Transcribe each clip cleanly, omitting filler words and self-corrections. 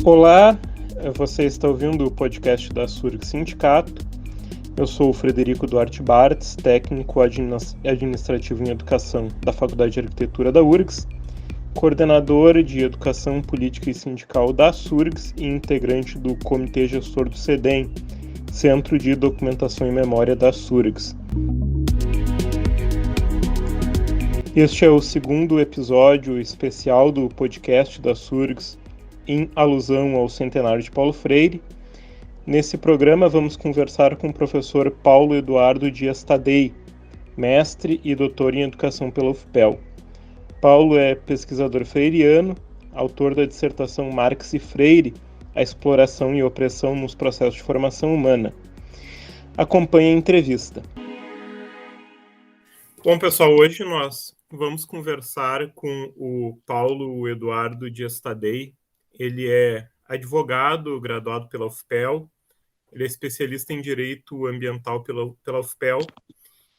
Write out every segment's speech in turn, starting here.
Olá, você está ouvindo o podcast da SURGS Sindicato. Eu sou o Frederico Duarte Bartz, técnico administrativo em educação da Faculdade de Arquitetura da URGS, coordenador de Educação Política e Sindical da SURGS e integrante do Comitê Gestor do CEDEM, Centro de Documentação e Memória da SURGS. Este é o segundo episódio especial do podcast da SURGS em alusão ao centenário de Paulo Freire. Nesse programa vamos conversar com o professor Paulo Eduardo Dias Tadei, mestre e doutor em Educação pela UFPEL. Paulo é pesquisador freiriano, autor da dissertação Marx e Freire, a exploração e opressão nos processos de formação humana. Acompanhe a entrevista. Bom, pessoal, hoje nós vamos conversar com o Paulo Eduardo Dias Tadei. Ele é advogado, graduado pela UFPEL, ele é especialista em Direito Ambiental pela UFPEL,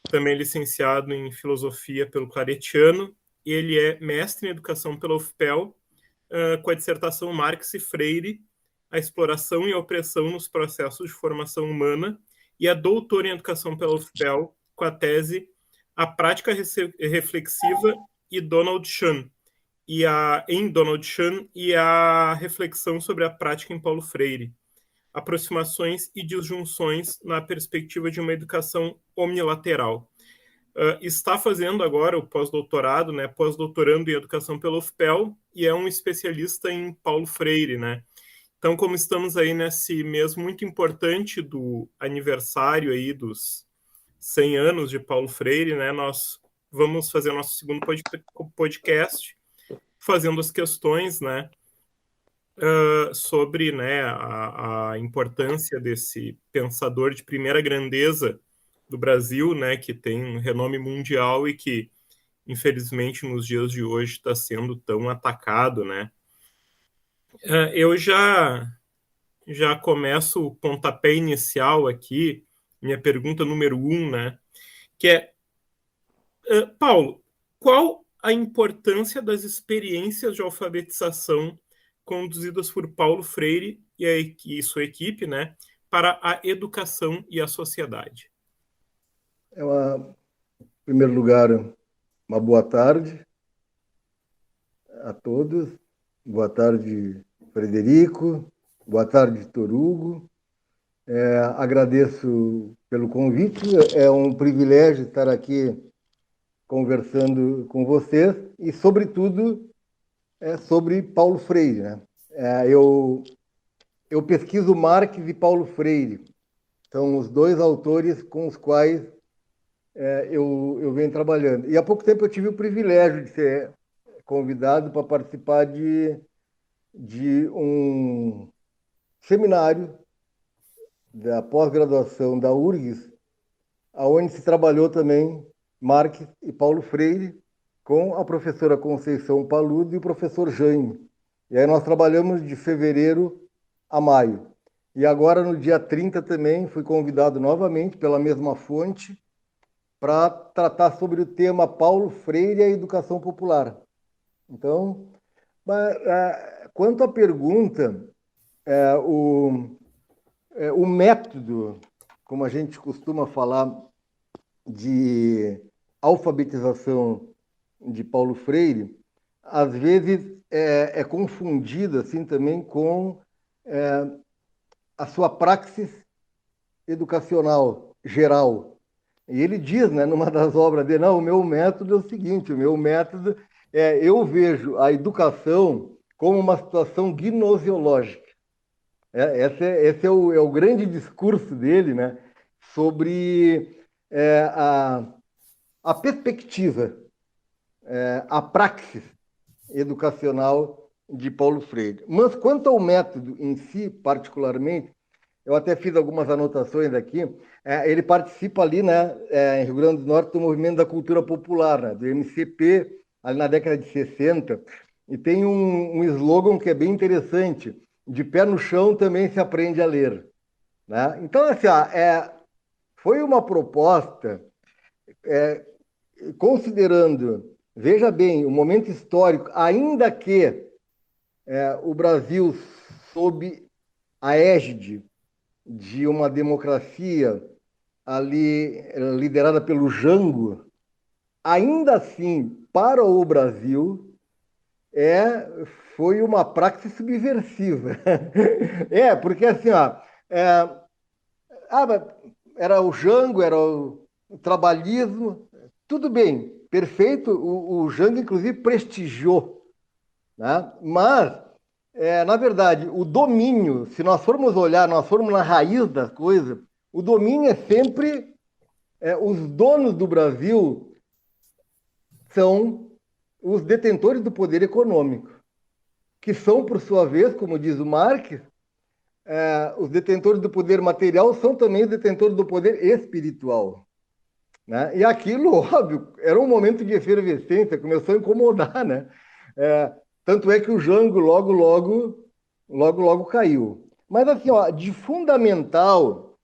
também é licenciado em Filosofia pelo Claretiano, e ele é mestre em Educação pela UFPEL, com a dissertação Marx e Freire, a exploração e a opressão nos processos de formação humana, e é doutor em Educação pela UFPEL, com a tese A Prática Reflexiva e Donald Shun, em Donald Shun e a reflexão sobre a prática em Paulo Freire, aproximações e disjunções na perspectiva de uma educação omnilateral. Está fazendo agora o pós-doutorado, pós-doutorando em Educação pela UFPEL, e é um especialista em Paulo Freire, Então, como estamos aí nesse mês muito importante do aniversário aí dos 100 anos de Paulo Freire, nós vamos fazer nosso segundo podcast, fazendo as questões, sobre a importância desse pensador de primeira grandeza do Brasil, que tem um renome mundial e que, infelizmente, nos dias de hoje está sendo tão atacado, Eu já começo o pontapé inicial aqui, minha pergunta número 1, que é, Paulo, qual a importância das experiências de alfabetização conduzidas por Paulo Freire e sua equipe, para a educação e a sociedade? Em primeiro lugar, uma boa tarde a todos. Boa tarde, Frederico. Boa tarde, Vitor Hugo. Agradeço pelo convite. É um privilégio estar aqui conversando com vocês e, sobretudo, sobre Paulo Freire. Eu pesquiso Marx e Paulo Freire. São os dois autores com os quais eu venho trabalhando. E há pouco tempo eu tive o privilégio de ser convidado para participar de um seminário da pós-graduação da URGS, onde se trabalhou também Marx e Paulo Freire, com a professora Conceição Paludo e o professor Jaime. E aí nós trabalhamos de fevereiro a maio. E agora, no dia 30 também, fui convidado novamente pela mesma fonte para tratar sobre o tema Paulo Freire e a educação popular. Então, quanto à pergunta, o método, como a gente costuma falar, de alfabetização de Paulo Freire, às vezes é confundido assim também com a sua praxis educacional geral. E ele diz, numa das obras dele, o meu método é o seguinte, o meu método eu vejo a educação como uma situação gnosiológica. Esse é o grande discurso dele, sobre a perspectiva, a praxis educacional de Paulo Freire. Mas quanto ao método em si, particularmente, eu até fiz algumas anotações aqui. Ele participa ali, em Rio Grande do Norte, do movimento da cultura popular, do MCP, ali na década de 60, e tem um slogan que é bem interessante: de pé no chão também se aprende a ler. Então, assim, foi uma proposta, considerando, veja bem, o momento histórico, ainda que o Brasil sob a égide de uma democracia ali liderada pelo Jango, ainda assim, para o Brasil, foi uma praxis subversiva. Porque assim, ó, é, era o Jango, era o trabalhismo, tudo bem, perfeito, o Jango, inclusive, prestigiou, né? Mas, na verdade, o domínio, se nós formos olhar, nós formos na raiz da coisa, o domínio é sempre os donos do Brasil são os detentores do poder econômico, que são, por sua vez, como diz o Marx, os detentores do poder material são também os detentores do poder espiritual. Né? E aquilo, óbvio, era um momento de efervescência, começou a incomodar, né? Tanto é que o Jango logo caiu. Mas assim, ó, de fundamental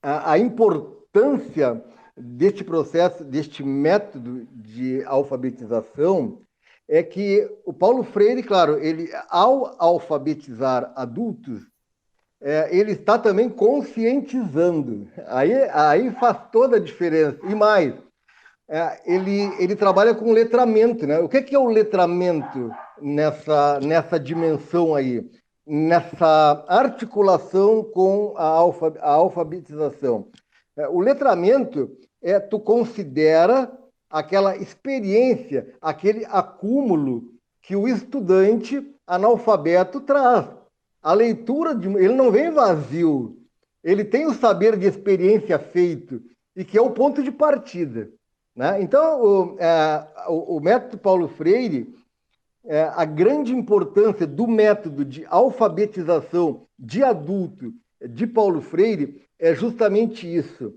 a importância deste processo, deste método de alfabetização, é que o Paulo Freire, claro, ele ao alfabetizar adultos, ele está também conscientizando. Aí faz toda a diferença. E mais, ele trabalha com letramento, né? O que é o letramento nessa dimensão aí? Nessa articulação com a alfabetização. O letramento tu considera aquela experiência, aquele acúmulo que o estudante analfabeto traz. A leitura, ele não vem vazio, ele tem o saber de experiência feito, e que é o ponto de partida. Né? Então, o método Paulo Freire, a grande importância do método de alfabetização de adulto de Paulo Freire é justamente isso.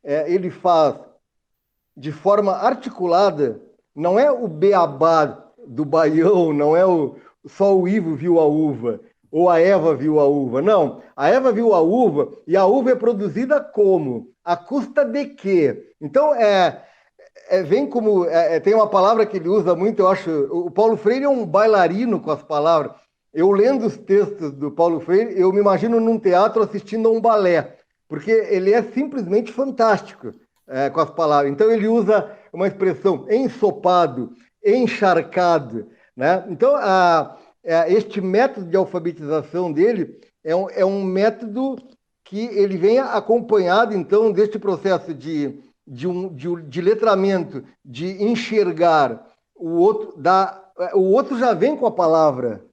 Ele faz de forma articulada, não é o beabá do baião, não é só o Ivo viu a uva, ou a Eva viu a uva. Não, a Eva viu a uva e a uva é produzida como? À custa de quê? Então, vem como... tem uma palavra que ele usa muito, eu acho... O Paulo Freire é um bailarino com as palavras. Eu lendo os textos do Paulo Freire, eu me imagino num teatro assistindo a um balé, porque ele é simplesmente fantástico com as palavras. Então, ele usa uma expressão ensopado, encharcado, né? Então, este método de alfabetização dele é um método que ele vem acompanhado, então, deste processo de letramento, de enxergar o outro, o outro já vem com a palavra,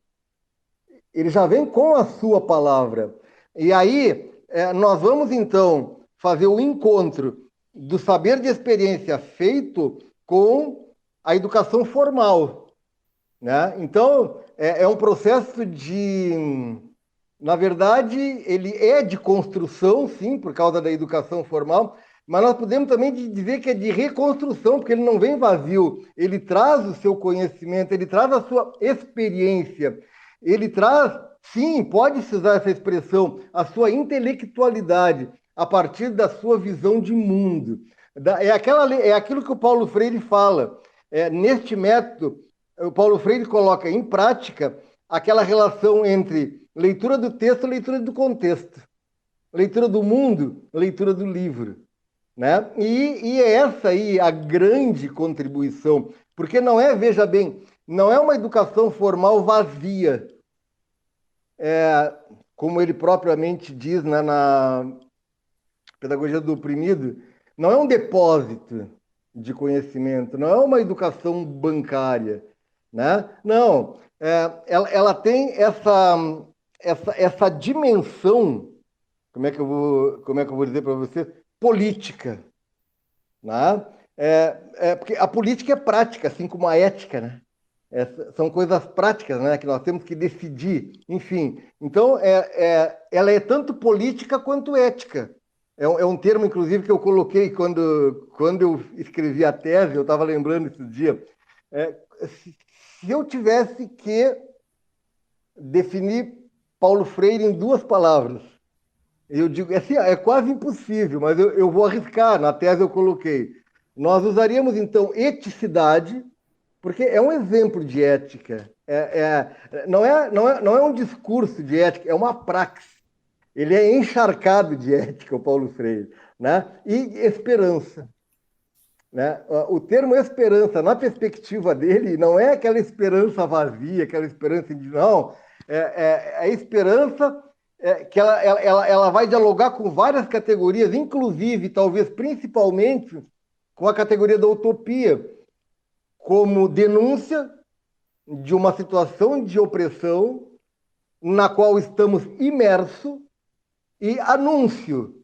ele já vem com a sua palavra. E aí, nós vamos, então, fazer o encontro do saber de experiência feito com a educação formal. Né? Então, é um processo de... Na verdade, ele é de construção, sim, por causa da educação formal, mas nós podemos também dizer que é de reconstrução, porque ele não vem vazio, ele traz o seu conhecimento, ele traz a sua experiência, ele traz, sim, pode-se usar essa expressão, a sua intelectualidade, a partir da sua visão de mundo. É aquilo que o Paulo Freire fala. Neste método, o Paulo Freire coloca em prática aquela relação entre leitura do texto e leitura do contexto. Leitura do mundo, leitura do livro. Né? E é essa aí a grande contribuição, porque veja bem, não é uma educação formal vazia, como ele propriamente diz, né, na Pedagogia do Oprimido, não é um depósito de conhecimento, não é uma educação bancária, né? Não, ela tem essa dimensão, como é que eu vou dizer para você, política, né? Porque a política é prática, assim como a ética, né? São coisas práticas, né? Que nós temos que decidir, enfim. Então, ela é tanto política quanto ética. É um termo, inclusive, que eu coloquei quando eu escrevi a tese, eu estava lembrando esse dia. Se eu tivesse que definir Paulo Freire em 2 palavras, eu digo, assim, é quase impossível, mas eu vou arriscar, na tese eu coloquei. Nós usaríamos, então, eticidade, porque é um exemplo de ética, não é um discurso de ética, é uma praxe. Ele é encharcado de ética, o Paulo Freire, né? E esperança. Né? O termo esperança, na perspectiva dele, não é aquela esperança vazia, aquela esperança de não, a esperança que ela vai dialogar com várias categorias, inclusive, talvez principalmente, com a categoria da utopia, como denúncia de uma situação de opressão na qual estamos imersos e anúncio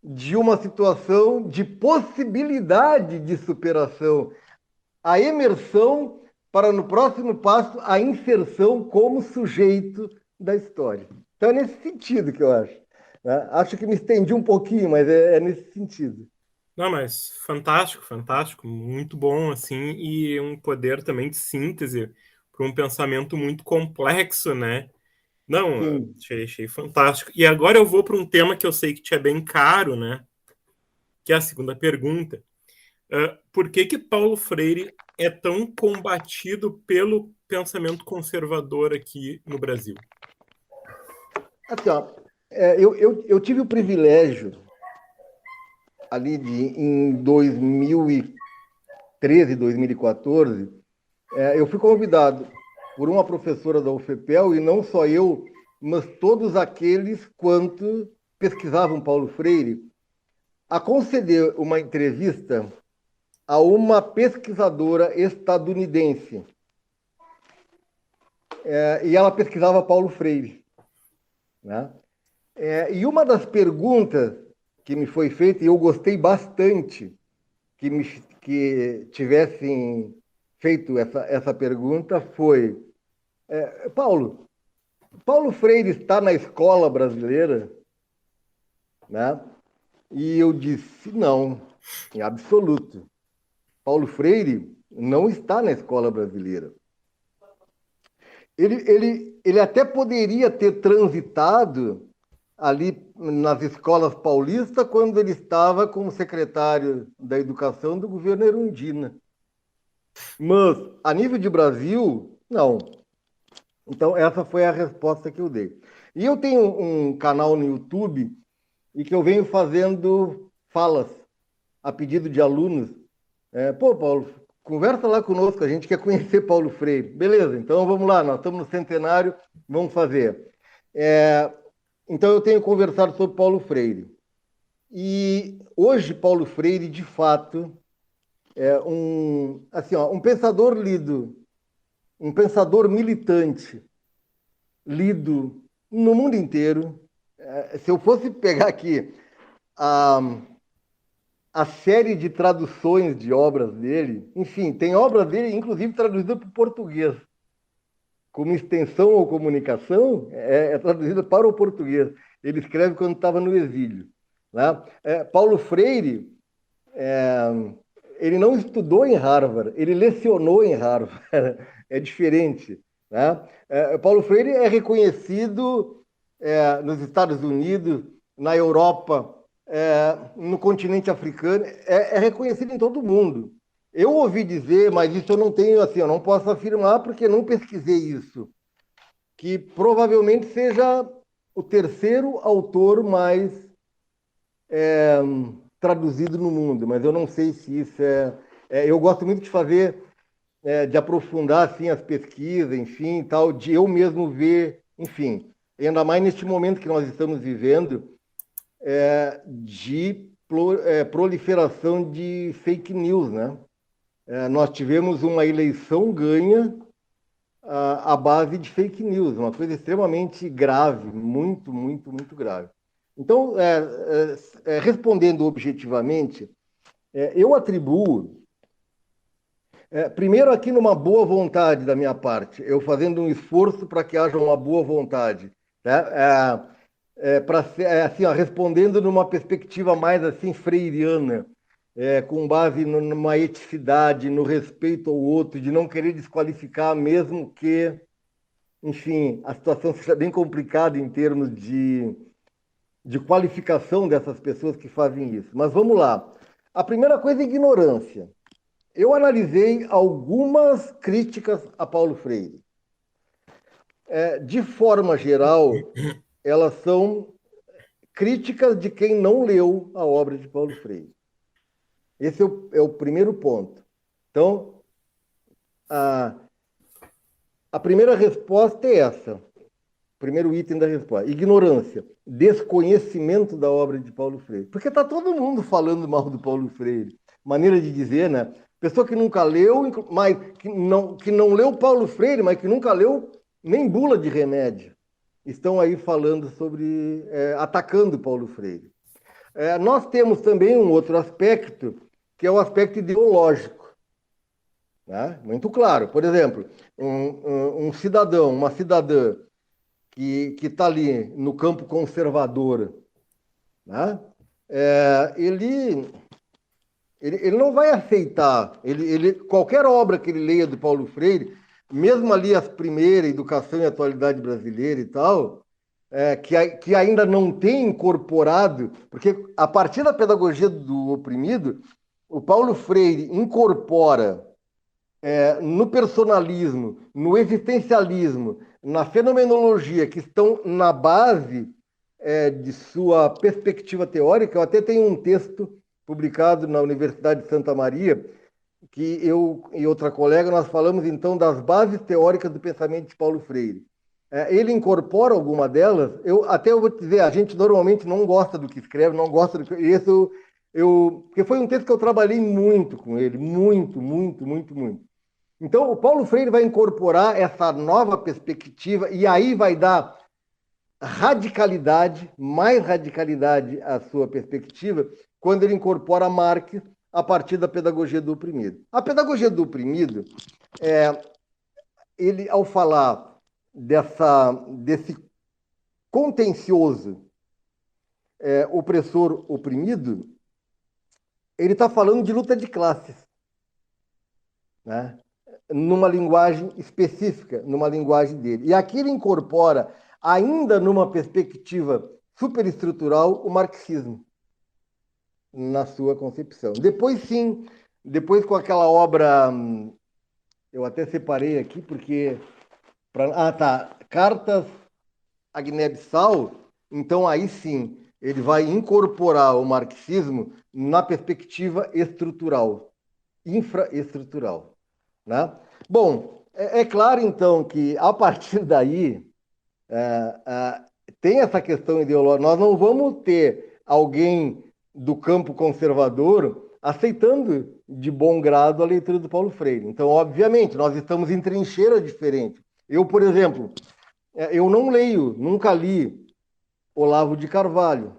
de uma situação de possibilidade de superação, a emersão para, no próximo passo, a inserção como sujeito da história. Então é nesse sentido que eu acho. Né? Acho que me estendi um pouquinho, mas é nesse sentido. Não, mas fantástico, fantástico, muito bom, assim, e um poder também de síntese para um pensamento muito complexo, né? Não, Sim. achei fantástico. E agora eu vou para um tema que eu sei que te é bem caro, né? Que é a segunda pergunta. Por que que Paulo Freire é tão combatido pelo pensamento conservador aqui no Brasil? Assim, ó, eu tive o privilégio, ali em 2013, 2014, eu fui convidado por uma professora da UFPEL, e não só eu, mas todos aqueles quanto pesquisavam Paulo Freire, a conceder uma entrevista a uma pesquisadora estadunidense. E ela pesquisava Paulo Freire. Né? E uma das perguntas que me foi feita, e eu gostei bastante que tivessem feito essa pergunta, foi: Paulo Freire está na escola brasileira? Né? E eu disse: não, em absoluto. Paulo Freire não está na escola brasileira. Ele até poderia ter transitado ali nas escolas paulistas quando ele estava como secretário da Educação do governo Erundina. Mas, a nível de Brasil, não. Então, essa foi a resposta que eu dei. E eu tenho um canal no YouTube e que eu venho fazendo falas a pedido de alunos. Pô, Paulo, conversa lá conosco, a gente quer conhecer Paulo Freire. Beleza, então vamos lá, nós estamos no centenário, vamos fazer. Então eu tenho conversado sobre Paulo Freire. E hoje Paulo Freire, de fato, é um pensador lido, um pensador militante, lido no mundo inteiro. Se eu fosse pegar aqui a série de traduções de obras dele, enfim, tem obras dele, inclusive, traduzidas para o português. Como extensão ou comunicação, é traduzida para o português. Ele escreve quando estava no exílio. Né? Paulo Freire, ele não estudou em Harvard, ele lecionou em Harvard. É diferente. Né? Paulo Freire é reconhecido nos Estados Unidos, na Europa, no continente africano, é reconhecido em todo o mundo. Eu ouvi dizer, mas isso eu não tenho, assim, eu não posso afirmar porque não pesquisei isso, que provavelmente seja o terceiro autor mais traduzido no mundo, mas eu não sei se isso eu gosto muito de fazer, de aprofundar assim as pesquisas, enfim, tal, de eu mesmo ver, enfim, ainda mais neste momento que nós estamos vivendo, de proliferação de fake news, né? Nós tivemos uma eleição ganha à base de fake news, uma coisa extremamente grave, muito, muito, muito grave. Então, respondendo objetivamente, eu atribuo, primeiro aqui numa boa vontade da minha parte, eu fazendo um esforço para que haja uma boa vontade, né? Assim, ó, respondendo numa perspectiva mais assim freiriana, com base numa eticidade, no respeito ao outro, de não querer desqualificar, mesmo que, enfim, a situação seja bem complicada em termos de qualificação dessas pessoas que fazem isso. Mas vamos lá. A primeira coisa é ignorância. Eu analisei algumas críticas a Paulo Freire. de forma geral, elas são críticas de quem não leu a obra de Paulo Freire. Esse é o primeiro ponto. Então, a primeira resposta é essa. Primeiro item da resposta. Ignorância, desconhecimento da obra de Paulo Freire. Porque está todo mundo falando mal do Paulo Freire. Maneira de dizer, né? Pessoa que nunca leu, mas que não leu Paulo Freire, mas que nunca leu nem bula de remédio. Estão aí falando sobre, atacando Paulo Freire. Nós temos também um outro aspecto, que é o aspecto ideológico. Né? Muito claro. Por exemplo, um cidadão, uma cidadã que está ali no campo conservador, né? Ele não vai aceitar, qualquer obra que ele leia do Paulo Freire, mesmo ali as primeiras, Educação e Atualidade Brasileira e tal, que ainda não tem incorporado, porque a partir da pedagogia do oprimido, o Paulo Freire incorpora no personalismo, no existencialismo, na fenomenologia, que estão na base de sua perspectiva teórica. Eu até tenho um texto publicado na Universidade de Santa Maria, que eu e outra colega, nós falamos então das bases teóricas do pensamento de Paulo Freire. Ele incorpora alguma delas, eu vou te dizer, a gente normalmente não gosta do que escreve, não gosta do que... porque foi um texto que eu trabalhei muito com ele, muito, muito, muito, muito. Então, o Paulo Freire vai incorporar essa nova perspectiva e aí vai dar radicalidade, mais radicalidade à sua perspectiva, quando ele incorpora Marx a partir da pedagogia do oprimido. A pedagogia do oprimido, ele, ao falar desse contencioso opressor-oprimido, ele está falando de luta de classes, né? Numa linguagem específica, numa linguagem dele. E aqui ele incorpora, ainda numa perspectiva superestrutural, o marxismo na sua concepção. Depois, sim, depois com aquela obra, eu até separei aqui, porque... Cartas a Guiné-Bissau, então aí sim, ele vai incorporar o marxismo na perspectiva estrutural, infraestrutural. Né? Bom, é claro, então, que a partir daí tem essa questão ideológica. Nós não vamos ter alguém do campo conservador aceitando de bom grado a leitura do Paulo Freire. Então, obviamente, nós estamos em trincheiras diferentes. Eu, por exemplo, eu não leio, nunca li Olavo de Carvalho.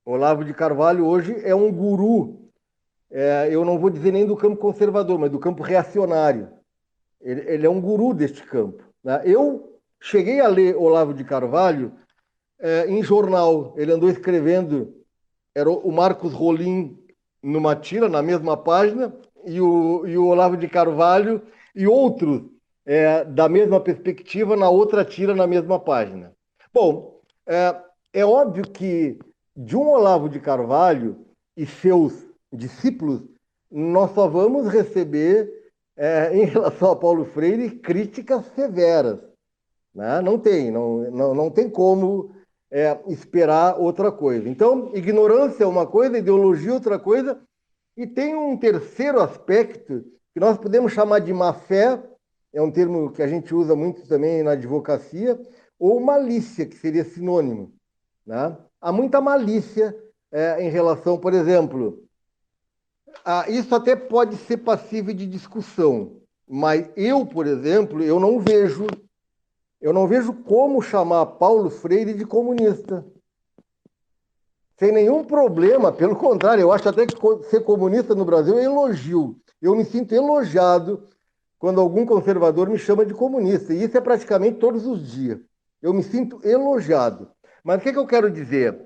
Olavo de Carvalho hoje é um guru, eu não vou dizer nem do campo conservador, mas do campo reacionário. Ele é um guru deste campo. Né? Eu cheguei a ler Olavo de Carvalho em jornal. Ele andou escrevendo, era o Marcos Rolim numa tira, na mesma página, e o Olavo de Carvalho e outros da mesma perspectiva na outra tira, na mesma página. Bom, é óbvio que de um Olavo de Carvalho e seus discípulos, nós só vamos receber, em relação a Paulo Freire, críticas severas. Né? Não tem como esperar outra coisa. Então, ignorância é uma coisa, ideologia é outra coisa, e tem um terceiro aspecto que nós podemos chamar de má-fé, é um termo que a gente usa muito também na advocacia, ou malícia, que seria sinônimo. Né? Há muita malícia em relação, por exemplo, isso até pode ser passível de discussão, mas eu, por exemplo, eu não vejo como chamar Paulo Freire de comunista. Sem nenhum problema, pelo contrário, eu acho até que ser comunista no Brasil é elogio. Eu me sinto elogiado quando algum conservador me chama de comunista, e isso é praticamente todos os dias. Eu me sinto elogiado. Mas o que eu quero dizer?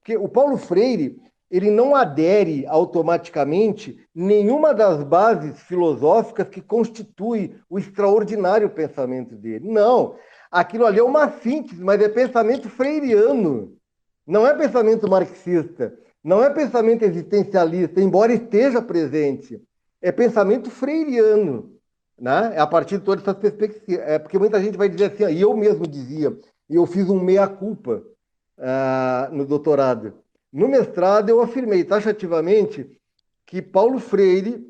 Que o Paulo Freire, ele não adere automaticamente nenhuma das bases filosóficas que constitui o extraordinário pensamento dele. Não, aquilo ali é uma síntese, mas é pensamento freiriano. Não é pensamento marxista, não é pensamento existencialista, embora esteja presente. É pensamento freiriano. né? É a partir de todas essas perspectivas. É porque muita gente vai dizer assim, ó, e eu mesmo dizia, e eu fiz um meia-culpa no doutorado. No mestrado, eu afirmei taxativamente que Paulo Freire,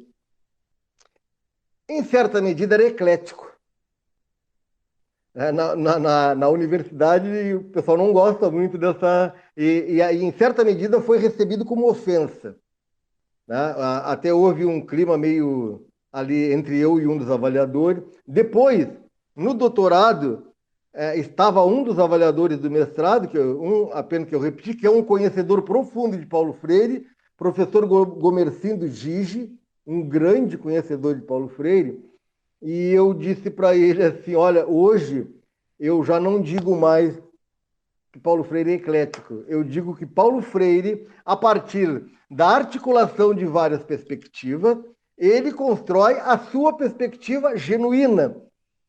em certa medida, era eclético. Na universidade, o pessoal não gosta muito dessa. E aí, em certa medida, foi recebido como ofensa. Né? Até houve um clima meio ali entre eu e um dos avaliadores. Depois, no doutorado, estava um dos avaliadores do mestrado, apenas que eu repeti, que é um conhecedor profundo de Paulo Freire, professor Gomercindo Gigi, um grande conhecedor de Paulo Freire, e eu disse para ele assim, olha, hoje eu já não digo mais que Paulo Freire é eclético. Eu digo que Paulo Freire, a partir da articulação de várias perspectivas, ele constrói a sua perspectiva genuína,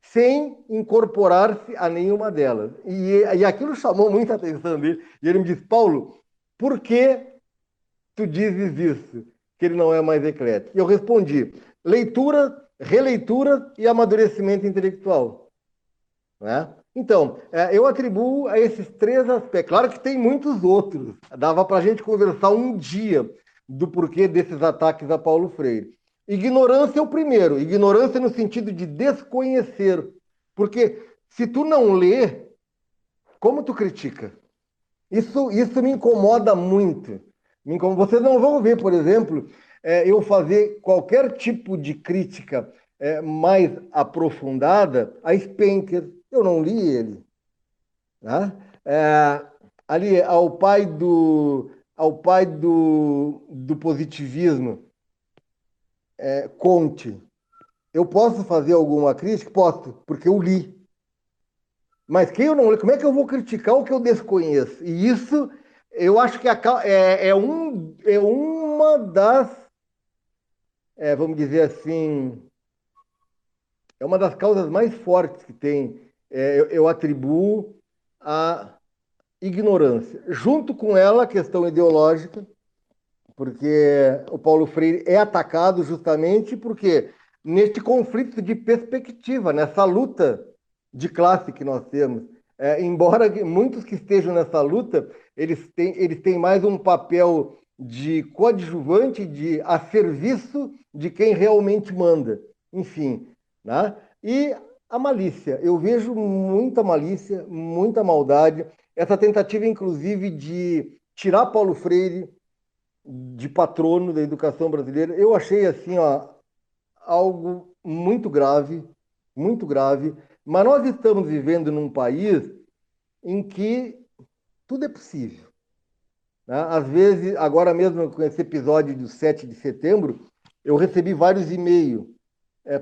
sem incorporar-se a nenhuma delas. E aquilo chamou muita atenção dele. E ele me disse, Paulo, por que tu dizes isso? Que ele não é mais eclético. E eu respondi, leitura, releitura e amadurecimento intelectual. Né? Então, eu atribuo a esses três aspectos. Claro que tem muitos outros. Dava para a gente conversar um dia do porquê desses ataques a Paulo Freire. Ignorância é o primeiro. Ignorância no sentido de desconhecer. Porque se tu não lê, como tu critica? Isso me incomoda muito. Vocês não vão ver, por exemplo, eu fazer qualquer tipo de crítica mais aprofundada a Spencer. Eu não li ele. Né? Ali, ao pai do positivismo, Comte. Eu posso fazer alguma crítica? Posso, porque eu li. Mas quem eu não li, como é que eu vou criticar o que eu desconheço? E isso, eu acho que é uma das, vamos dizer assim, é uma das causas mais fortes que tem. Eu atribuo a ignorância. Junto com ela, a questão ideológica, porque o Paulo Freire é atacado justamente porque neste conflito de perspectiva, nessa luta de classe que nós temos. Embora muitos que estejam nessa luta, eles têm mais um papel de coadjuvante, de a serviço de quem realmente manda. Enfim, né? E a malícia. Eu vejo muita malícia, muita maldade. Essa tentativa, inclusive, de tirar Paulo Freire de patrono da educação brasileira, eu achei assim, ó, algo muito grave, mas nós estamos vivendo num país em que tudo é possível. Né? Às vezes, agora mesmo com esse episódio do 7 de setembro, eu recebi vários e-mails.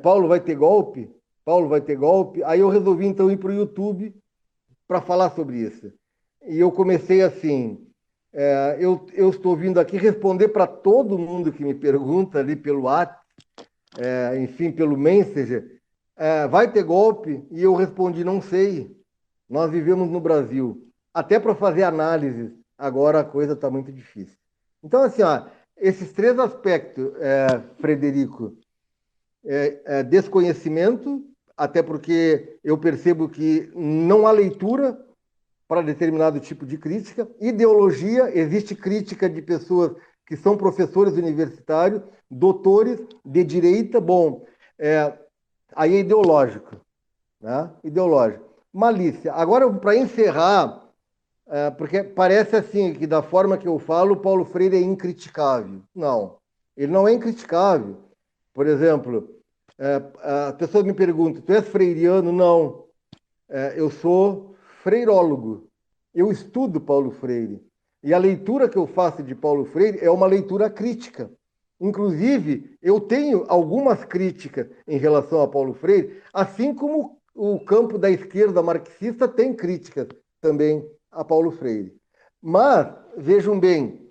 Paulo vai ter golpe? Paulo vai ter golpe? Aí eu resolvi então ir para o YouTube para falar sobre isso. E eu comecei assim, eu estou vindo aqui responder para todo mundo que me pergunta ali pelo WhatsApp, enfim, pelo Messenger, vai ter golpe? E eu respondi, não sei. Nós vivemos no Brasil. Até para fazer análise, agora a coisa está muito difícil. Então, assim, ó, esses três aspectos, Frederico, desconhecimento, até porque eu percebo que não há leitura para determinado tipo de crítica. Ideologia, existe crítica de pessoas que são professores universitários, doutores de direita, bom, aí é ideológico, né? Ideológico. Malícia. Agora, para encerrar, porque parece assim, que da forma que eu falo, o Paulo Freire é incriticável. Não, ele não é incriticável. Por exemplo, as pessoas me perguntam, tu és freiriano? Não, eu sou freirólogo. Eu estudo Paulo Freire. E a leitura que eu faço de Paulo Freire é uma leitura crítica. Inclusive, eu tenho algumas críticas em relação a Paulo Freire, assim como o campo da esquerda marxista tem críticas também a Paulo Freire. Mas, vejam bem,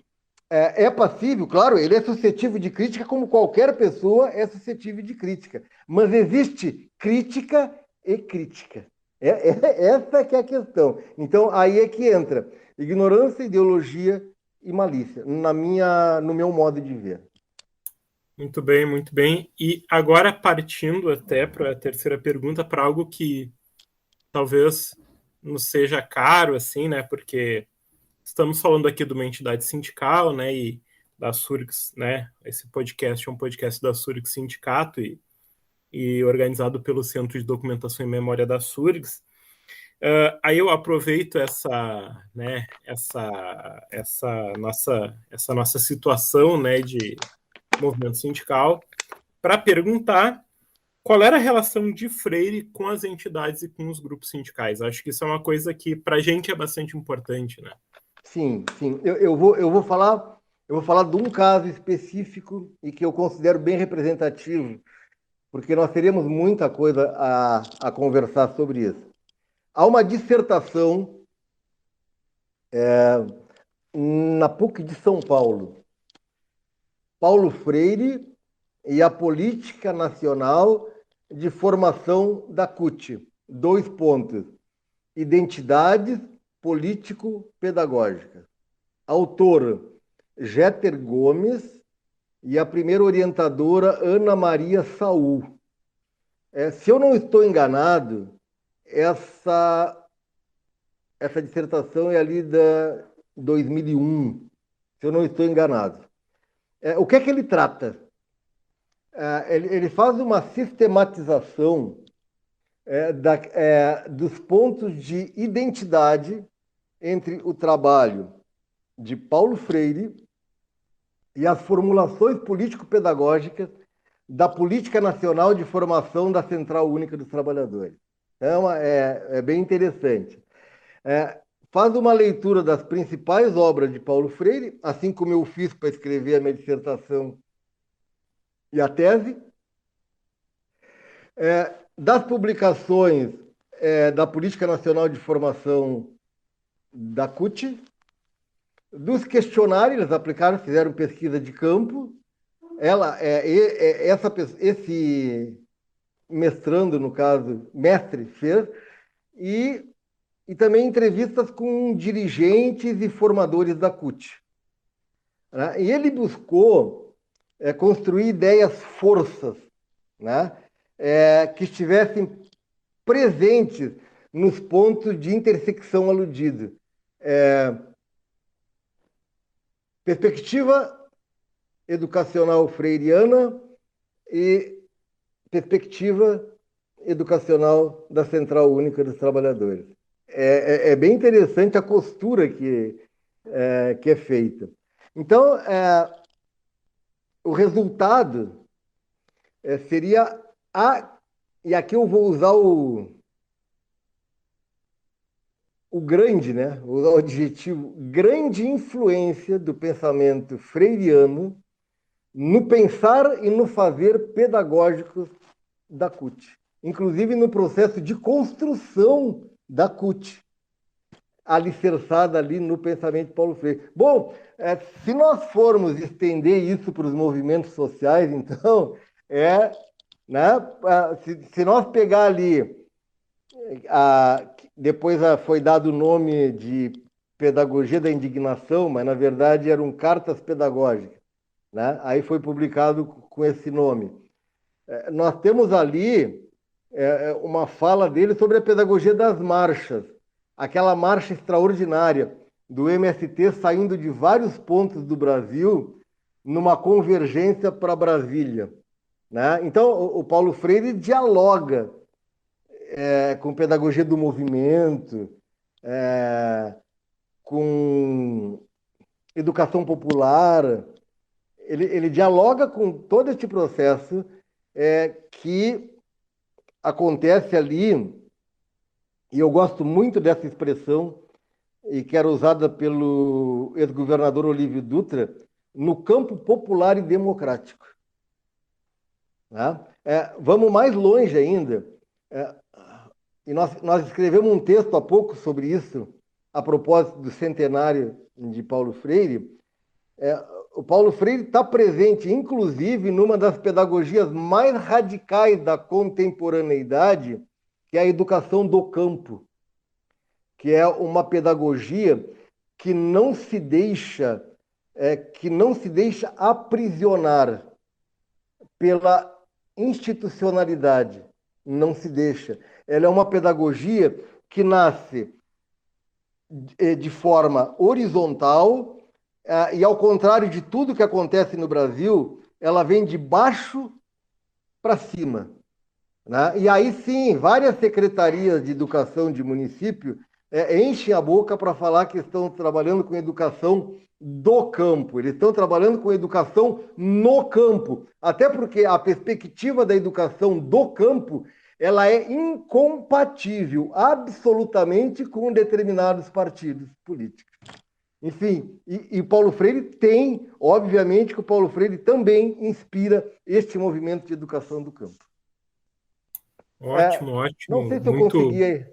é passível, claro, ele é suscetível de crítica como qualquer pessoa é suscetível de crítica. Mas existe crítica e crítica. Essa que é a questão. Então, aí é que entra ignorância, ideologia e malícia, no meu modo de ver. Muito bem, muito bem. E agora partindo até para a terceira pergunta, para algo que talvez nos seja caro, assim, né? Porque estamos falando aqui de uma entidade sindical, né? E da Surgs, né? Esse podcast é um podcast da Surgs Sindicato e organizado pelo Centro de Documentação e Memória da Surgs. Aí eu aproveito essa nossa situação, né, de movimento sindical para perguntar qual era a relação de Freire com as entidades e com os grupos sindicais. Acho que isso é uma coisa que para a gente é bastante importante, né? Sim, sim. Eu vou falar de um caso específico e que eu considero bem representativo, porque nós teríamos muita coisa a conversar sobre isso. Há uma dissertação na PUC de São Paulo, Paulo Freire e a Política Nacional de Formação da CUT. Dois pontos. Identidades político-pedagógicas. Autor Jeter Gomes e a primeira orientadora Ana Maria Saul. Se eu não estou enganado, essa dissertação é ali da 2001, se eu não estou enganado. O que é que ele trata? Ele faz uma sistematização dos pontos de identidade entre o trabalho de Paulo Freire e as formulações político-pedagógicas da Política Nacional de Formação da Central Única dos Trabalhadores. Então, é bem interessante. Faz uma leitura das principais obras de Paulo Freire, assim como eu fiz para escrever a minha dissertação e a tese, das publicações da Política Nacional de Formação da CUT, dos questionários, eles aplicaram, fizeram pesquisa de campo. Esse mestrando, no caso, mestre, fez, e também entrevistas com dirigentes e formadores da CUT. Né? E ele buscou construir ideias forças, né? Que estivessem presentes nos pontos de intersecção aludidos. Perspectiva educacional freiriana e perspectiva educacional da Central Única dos Trabalhadores. É bem interessante a costura que é feita. Então, o resultado seria e aqui eu vou usar o grande, né? Vou usar o adjetivo, grande influência do pensamento freiriano no pensar e no fazer pedagógicos da CUT, inclusive no processo de construção da CUT, alicerçada ali no pensamento de Paulo Freire. Bom, se nós formos estender isso para os movimentos sociais, então, né, se nós pegar ali, depois foi dado o nome de Pedagogia da Indignação, mas na verdade eram cartas pedagógicas, né? Aí foi publicado com esse nome. Nós temos ali uma fala dele sobre a pedagogia das marchas, aquela marcha extraordinária do MST saindo de vários pontos do Brasil numa convergência para Brasília, né? Então, o Paulo Freire dialoga com pedagogia do movimento, com educação popular. Ele dialoga com todo este processo que acontece ali, e eu gosto muito dessa expressão, e que era usada pelo ex-governador Olívio Dutra, no campo popular e democrático. Né? Vamos mais longe ainda, e nós escrevemos um texto há pouco sobre isso, a propósito do centenário de Paulo Freire. O Paulo Freire está presente, inclusive, numa das pedagogias mais radicais da contemporaneidade, que é a educação do campo, que é uma pedagogia que não se deixa aprisionar, pela institucionalidade, não se deixa. Ela é uma pedagogia que nasce de forma horizontal, e ao contrário de tudo que acontece no Brasil, ela vem de baixo para cima, né? E aí sim, várias secretarias de educação de município enchem a boca para falar que estão trabalhando com educação do campo. Eles estão trabalhando com educação no campo, até porque a perspectiva da educação do campo ela é incompatível absolutamente com determinados partidos políticos. Enfim, e Paulo Freire tem, obviamente, que o Paulo Freire também inspira este movimento de educação do campo. Ótimo, Não ótimo. sei se eu Muito. consegui.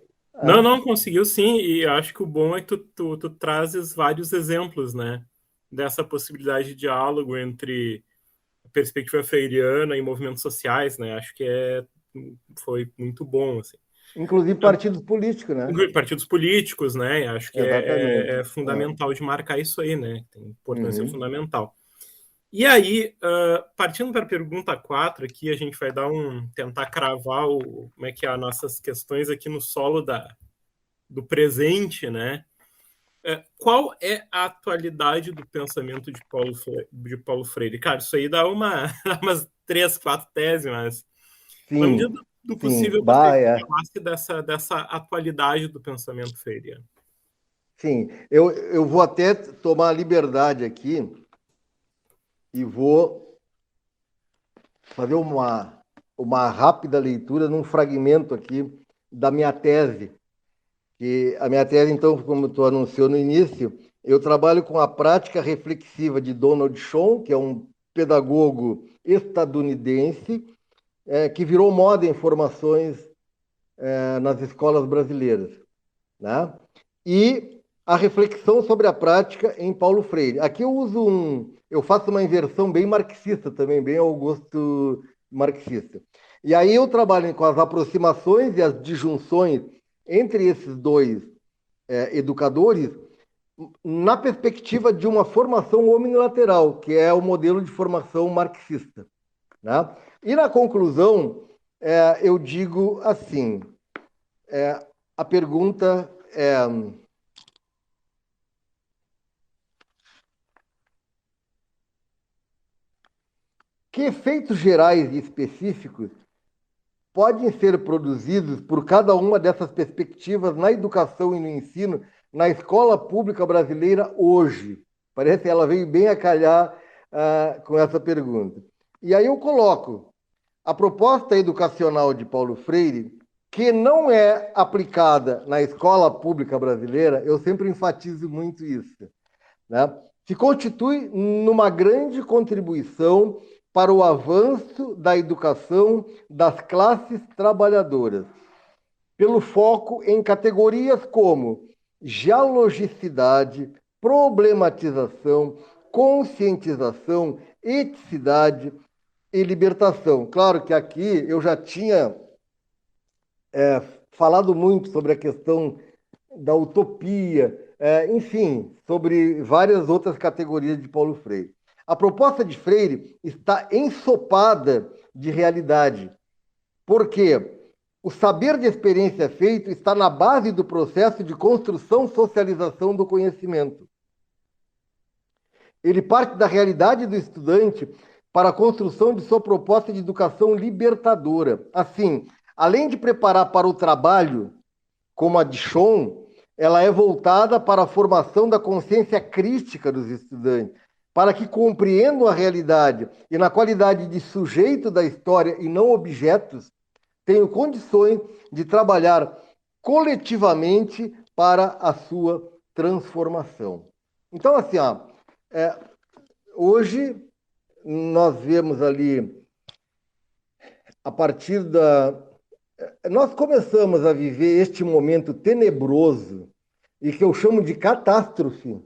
Não, não, conseguiu sim, e acho que o bom é que tu trazes vários exemplos, né, dessa possibilidade de diálogo entre a perspectiva freiriana e movimentos sociais, né, acho que foi muito bom, assim. Inclusive partidos políticos, né? Inclusive partidos políticos, né, acho que Exatamente. é fundamental de marcar isso aí, né, tem importância Uhum. fundamental. E aí, partindo para a pergunta 4 aqui, a gente vai tentar cravar como é que é as nossas questões aqui no solo do presente, né? Qual é a atualidade do pensamento de Paulo Freire? Cara, isso aí dá umas 3, 4 teses, mas na medida Sim, do sim. possível, eu gostaria Bah, que é. você falasse dessa atualidade do pensamento freiriano. Sim, eu vou até tomar a liberdade aqui e vou fazer uma rápida leitura num fragmento aqui da minha tese. Que a minha tese, então, como tu anunciou no início, eu trabalho com a prática reflexiva de Donald Schoen, que é um pedagogo estadunidense, que virou moda em formações nas escolas brasileiras, né? E a reflexão sobre a prática em Paulo Freire. Aqui eu faço uma inversão bem marxista também, bem ao gosto marxista. E aí eu trabalho com as aproximações e as disjunções entre esses dois educadores na perspectiva de uma formação omnilateral, que é o modelo de formação marxista, né? E na conclusão, eu digo assim, a pergunta é: que efeitos gerais e específicos podem ser produzidos por cada uma dessas perspectivas na educação e no ensino na escola pública brasileira hoje? Parece que ela veio bem a calhar com essa pergunta. E aí eu coloco a proposta educacional de Paulo Freire, que não é aplicada na escola pública brasileira, eu sempre enfatizo muito isso, né? Se constitui numa grande contribuição para o avanço da educação das classes trabalhadoras, pelo foco em categorias como dialogicidade, problematização, conscientização, eticidade e libertação. Claro que aqui eu já tinha falado muito sobre a questão da utopia, enfim, sobre várias outras categorias de Paulo Freire. A proposta de Freire está ensopada de realidade, porque o saber de experiência feito está na base do processo de construção-socialização do conhecimento. Ele parte da realidade do estudante para a construção de sua proposta de educação libertadora. Assim, além de preparar para o trabalho, como a de Schoen, ela é voltada para a formação da consciência crítica dos estudantes, para que compreendam a realidade e, na qualidade de sujeito da história e não objetos, tenham condições de trabalhar coletivamente para a sua transformação. Então, assim, hoje nós vemos ali, a partir da. Nós começamos a viver este momento tenebroso e que eu chamo de catástrofe,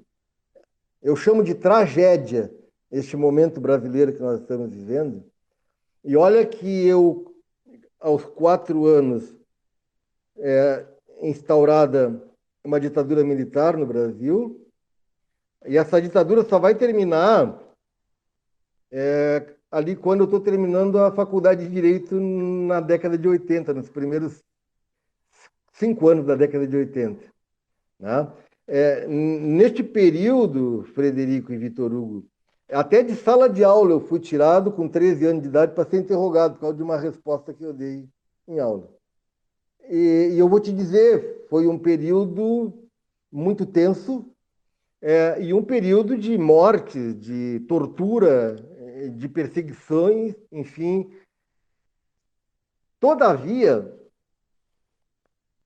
eu chamo de tragédia, este momento brasileiro que nós estamos vivendo. E olha que eu, aos 4 anos, instaurada uma ditadura militar no Brasil, e essa ditadura só vai terminar ali quando eu estou terminando a faculdade de Direito na década de 80, nos primeiros 5 anos da década de 80. Né? Neste período, Frederico e Vitor Hugo, até de sala de aula eu fui tirado com 13 anos de idade para ser interrogado por causa de uma resposta que eu dei em aula. E eu vou te dizer, foi um período muito tenso, e um período de morte, de tortura, de perseguições, enfim. Todavia,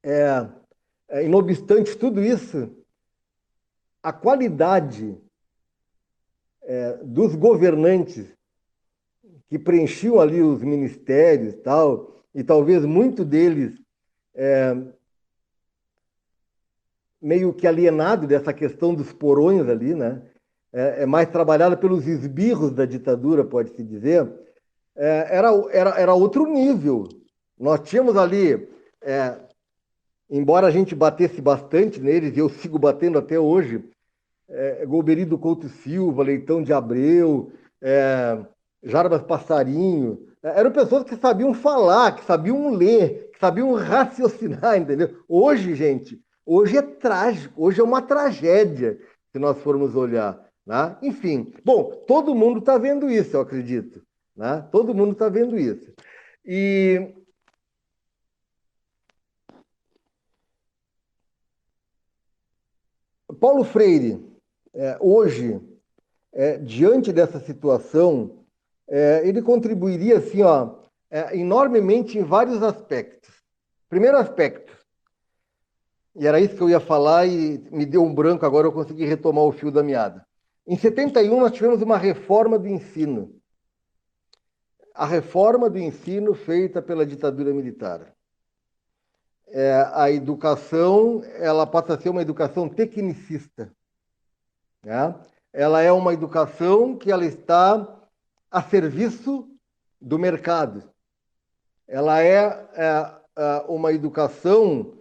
e não obstante tudo isso, a qualidade dos governantes que preenchiam ali os ministérios tal, e talvez muito deles meio que alienado dessa questão dos porões ali, né? Mais trabalhada pelos esbirros da ditadura, pode-se dizer, era outro nível. Nós tínhamos ali, embora a gente batesse bastante neles, e eu sigo batendo até hoje, Golbery Couto Silva, Leitão de Abreu, Jarbas Passarinho, eram pessoas que sabiam falar, que sabiam ler, que sabiam raciocinar, entendeu? Hoje, gente, hoje é trágico, hoje é uma tragédia, se nós formos olhar. Né? Enfim, bom, todo mundo está vendo isso, eu acredito. Né? Todo mundo está vendo isso. E Paulo Freire, hoje, diante dessa situação, ele contribuiria assim, ó, enormemente em vários aspectos. Primeiro aspecto, e era isso que eu ia falar e me deu um branco, agora eu consegui retomar o fio da meada. Em 71, nós tivemos uma reforma do ensino. A reforma do ensino feita pela ditadura militar. A educação, ela passa a ser uma educação tecnicista. Né? Ela é uma educação que ela está a serviço do mercado. Ela é uma educação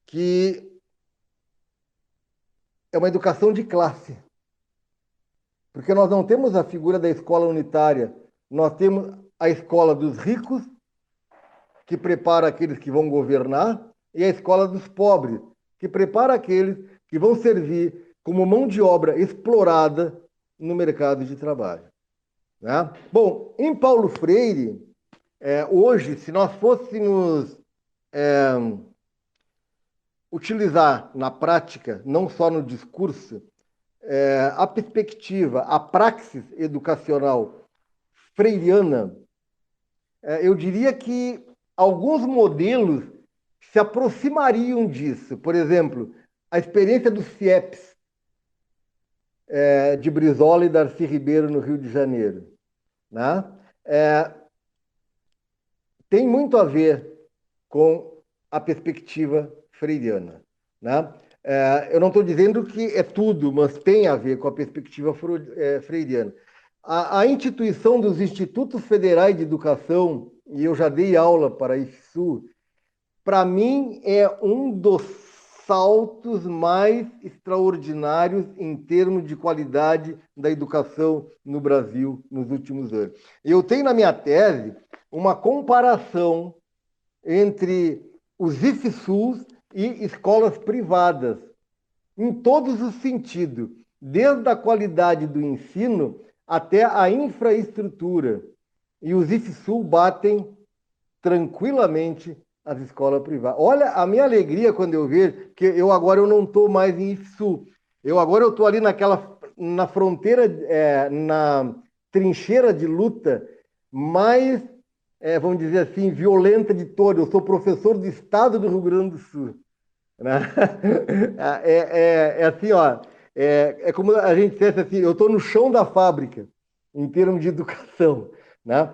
que é uma educação de classe. Porque nós não temos a figura da escola unitária, nós temos a escola dos ricos, que prepara aqueles que vão governar, e a escola dos pobres, que prepara aqueles que vão servir como mão de obra explorada no mercado de trabalho. Né? Bom, em Paulo Freire, hoje, se nós fôssemos utilizar na prática, não só no discurso, a perspectiva, a praxis educacional freiriana, eu diria que alguns modelos se aproximariam disso. Por exemplo, a experiência dos CIEPs, de Brizola e Darcy Ribeiro, no Rio de Janeiro. Né? Tem muito a ver com a perspectiva freiriana. Né? Eu não estou dizendo que é tudo, mas tem a ver com a perspectiva freiriana. A instituição dos Institutos Federais de Educação, e eu já dei aula para a IFSU, para mim é um dos saltos mais extraordinários em termos de qualidade da educação no Brasil nos últimos anos. Eu tenho na minha tese uma comparação entre os IFSUs e escolas privadas, em todos os sentidos, desde a qualidade do ensino até a infraestrutura. E os IFSU batem tranquilamente as escolas privadas. Olha a minha alegria quando eu vejo que agora eu não estou mais em IFSU. Agora eu estou ali na fronteira, na trincheira de luta mais, vamos dizer assim, violenta de todas. Eu sou professor do estado do Rio Grande do Sul. Né? Assim, ó, como a gente dissesse assim, eu estou no chão da fábrica, em termos de educação. Né?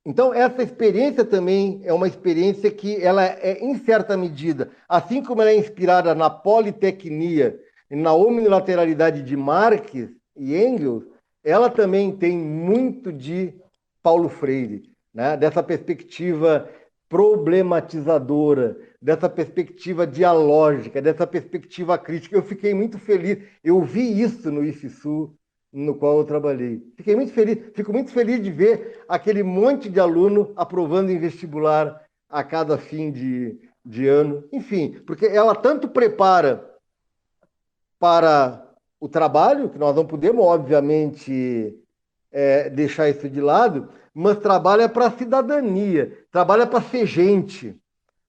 Então, essa experiência também é uma experiência que ela é, em certa medida, assim como ela é inspirada na politecnia e na unilateralidade de Marx e Engels, ela também tem muito de Paulo Freire, né? Dessa perspectiva problematizadora, dessa perspectiva dialógica, dessa perspectiva crítica. Eu fiquei muito feliz. Eu vi isso no IFSU, no qual eu trabalhei. Fico muito feliz de ver aquele monte de aluno aprovando em vestibular a cada fim de ano. Enfim, porque ela tanto prepara para o trabalho, que nós não podemos, obviamente, deixar isso de lado, mas trabalha para a cidadania, trabalha para ser gente,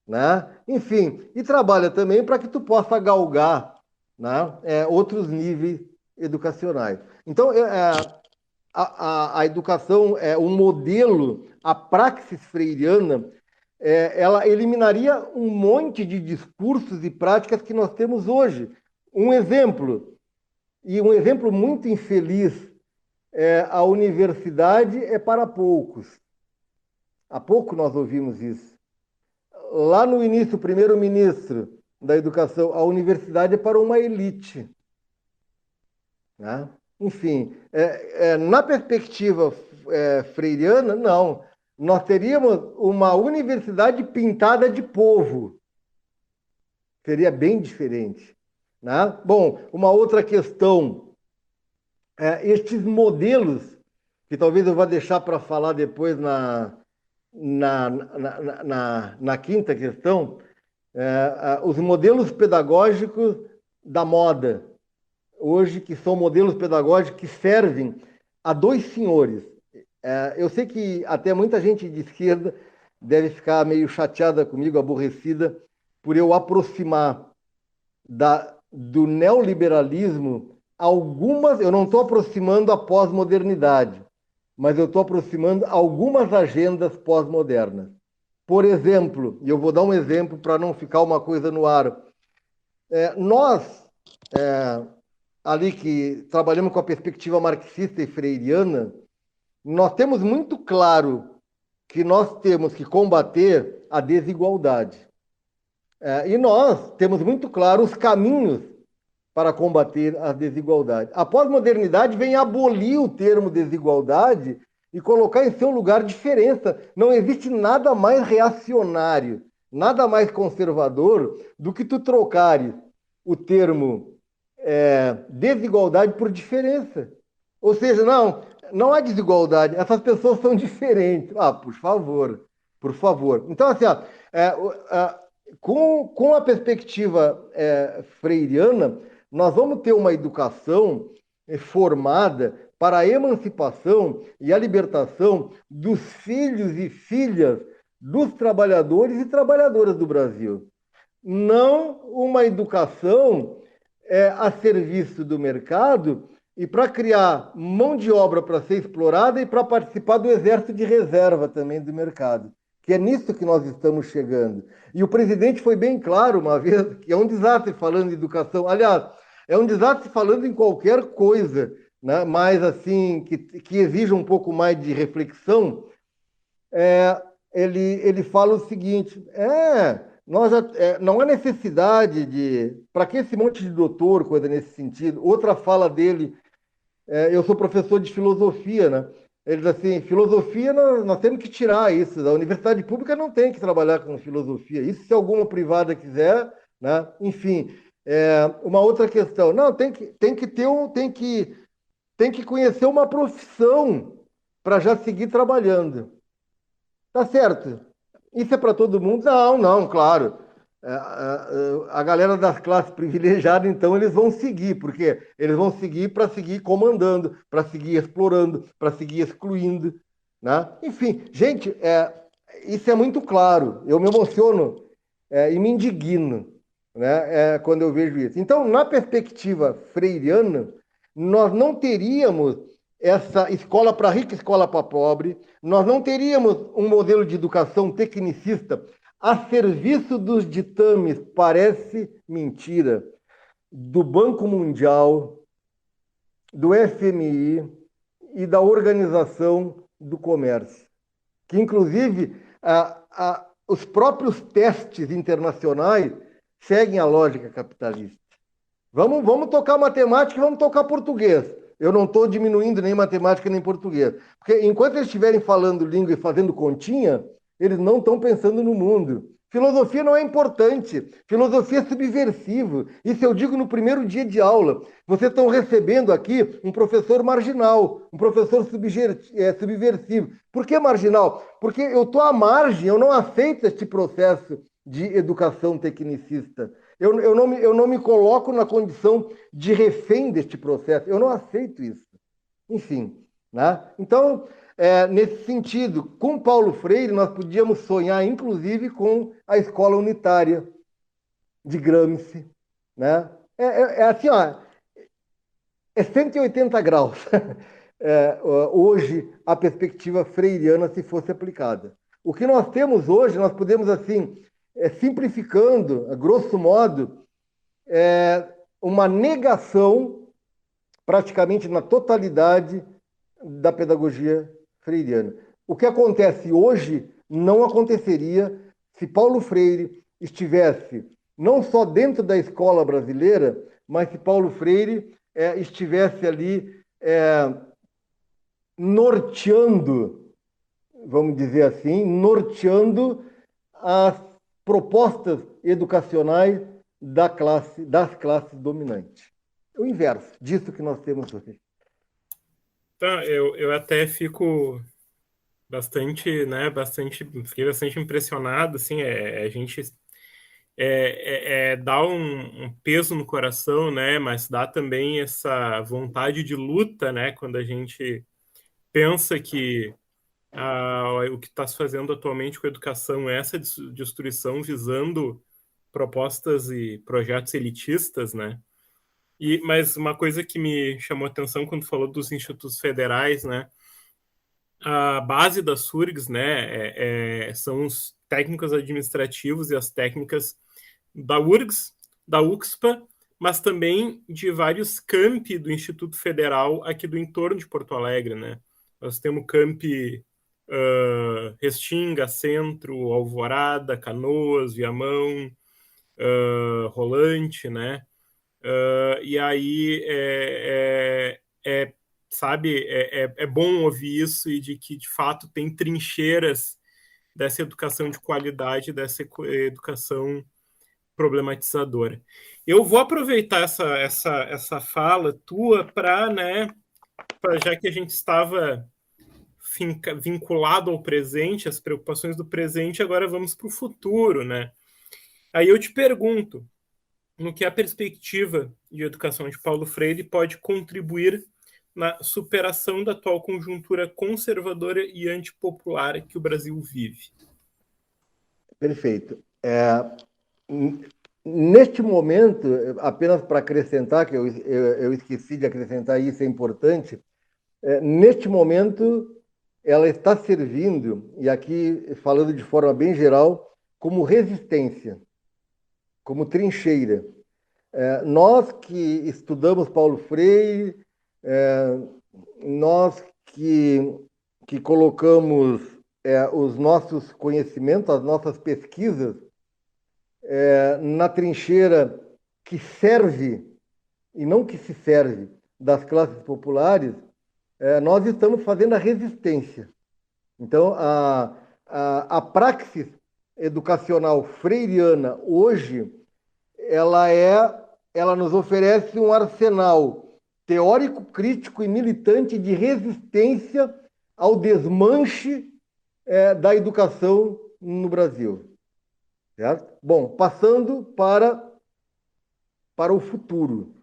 né? Enfim, e trabalha também para que tu possa galgar, né, outros níveis educacionais. Então, a educação é um modelo, a praxis freiriana, ela eliminaria um monte de discursos e práticas que nós temos hoje. Um exemplo, e um exemplo muito infeliz, a universidade é para poucos. Há pouco nós ouvimos isso. Lá no início, o primeiro-ministro da educação, a universidade é para uma elite, né? Enfim, na perspectiva freiriana, não. Nós teríamos uma universidade pintada de povo. Seria bem diferente, né? Bom, uma outra questão, estes modelos, que talvez eu vá deixar para falar depois na quinta questão, os modelos pedagógicos da moda, hoje, que são modelos pedagógicos que servem a dois senhores. Eu sei que até muita gente de esquerda deve ficar meio chateada comigo, aborrecida, por eu aproximar do neoliberalismo algumas. Eu não estou aproximando a pós-modernidade, mas eu estou aproximando algumas agendas pós-modernas. Por exemplo, e eu vou dar um exemplo para não ficar uma coisa no ar. Nós, ali que trabalhamos com a perspectiva marxista e freiriana, nós temos muito claro que nós temos que combater a desigualdade. E nós temos muito claro os caminhos para combater a desigualdade. A pós-modernidade vem abolir o termo desigualdade e colocar em seu lugar diferença. Não existe nada mais reacionário, nada mais conservador do que tu trocares o termo desigualdade por diferença. Ou seja, não há desigualdade, essas pessoas são diferentes. Por favor, por favor. Então, assim, com a perspectiva freiriana, nós vamos ter uma educação formada para a emancipação e a libertação dos filhos e filhas dos trabalhadores e trabalhadoras do Brasil. Não uma educação a serviço do mercado e para criar mão de obra para ser explorada e para participar do exército de reserva também do mercado. Que é nisso que nós estamos chegando. E o presidente foi bem claro uma vez que é um desastre falando em educação. Aliás, é um desastre falando em qualquer coisa, né? Mas assim, que exija um pouco mais de reflexão. Ele fala o seguinte: não há necessidade para que esse monte de doutor, coisa nesse sentido. Outra fala dele, eu sou professor de filosofia, né? Ele diz assim: filosofia, nós temos que tirar isso. A universidade pública não tem que trabalhar com filosofia. Isso se alguma privada quiser, né? Enfim, uma outra questão. Não, tem que conhecer uma profissão para já seguir trabalhando. Tá certo? Isso é para todo mundo? Não, claro. A galera das classes privilegiadas, então, eles vão seguir, porque eles vão seguir para seguir comandando, para seguir explorando, para seguir excluindo, né? Enfim, gente, isso é muito claro. Eu me emociono e me indigno, né, quando eu vejo isso. Então, na perspectiva freiriana, nós não teríamos essa escola para rico, escola para pobre, nós não teríamos um modelo de educação tecnicista a serviço dos ditames, parece mentira, do Banco Mundial, do FMI e da Organização do Comércio, que inclusive os próprios testes internacionais seguem a lógica capitalista. Vamos tocar matemática e vamos tocar português. Eu não estou diminuindo nem matemática nem português. Porque enquanto eles estiverem falando língua e fazendo continha, eles não estão pensando no mundo. Filosofia não é importante. Filosofia é subversivo. Isso eu digo no primeiro dia de aula. Vocês estão recebendo aqui um professor marginal, um professor subversivo. Por que marginal? Porque eu estou à margem, eu não aceito este processo de educação tecnicista. Eu não me coloco na condição de refém deste processo. Eu não aceito isso. Enfim, né? Então, nesse sentido, com Paulo Freire, nós podíamos sonhar, inclusive, com a escola unitária de Gramsci, né? Assim, ó, é 180 graus. Hoje, a perspectiva freiriana, se fosse aplicada. O que nós temos hoje, nós podemos, assim, simplificando, a grosso modo, uma negação, praticamente na totalidade, da pedagogia freiriana. O que acontece hoje não aconteceria se Paulo Freire estivesse não só dentro da escola brasileira, mas se Paulo Freire estivesse ali norteando, vamos dizer assim, norteando as propostas educacionais das classes dominantes. É o inverso disso que nós temos hoje. Tá, eu até fico bastante, né, fiquei bastante impressionado, assim, a gente dá um peso no coração, né, mas dá também essa vontade de luta, né, quando a gente pensa que o que está se fazendo atualmente com a educação é essa destruição visando propostas e projetos elitistas, né, mas uma coisa que me chamou a atenção quando falou dos institutos federais, né, a base das SURGs, né, são os técnicos administrativos e as técnicas da URGS, da UXPA, mas também de vários campi do Instituto Federal aqui do entorno de Porto Alegre, né? Nós temos campi Restinga, Centro, Alvorada, Canoas, Viamão, Rolante, né? E aí sabe, é bom ouvir isso e de que, de fato, tem trincheiras dessa educação de qualidade, dessa educação problematizadora. Eu vou aproveitar essa fala tua para, né, já que a gente estava vinculado ao presente, as preocupações do presente, agora vamos para o futuro, né? Aí eu te pergunto, no que a perspectiva de educação de Paulo Freire pode contribuir na superação da atual conjuntura conservadora e antipopular que o Brasil vive? Neste momento, apenas para acrescentar, que eu esqueci de acrescentar isso, é importante, neste momento ela está servindo, e aqui falando de forma bem geral, como resistência, como trincheira. Nós que estudamos Paulo Freire, nós que colocamos os nossos conhecimentos, as nossas pesquisas na trincheira que serve, e não que se serve, das classes populares, nós estamos fazendo a resistência. Então, a praxis educacional freiriana hoje, ela nos oferece um arsenal teórico, crítico e militante de resistência ao desmanche da educação no Brasil. Certo? Bom, passando para o futuro.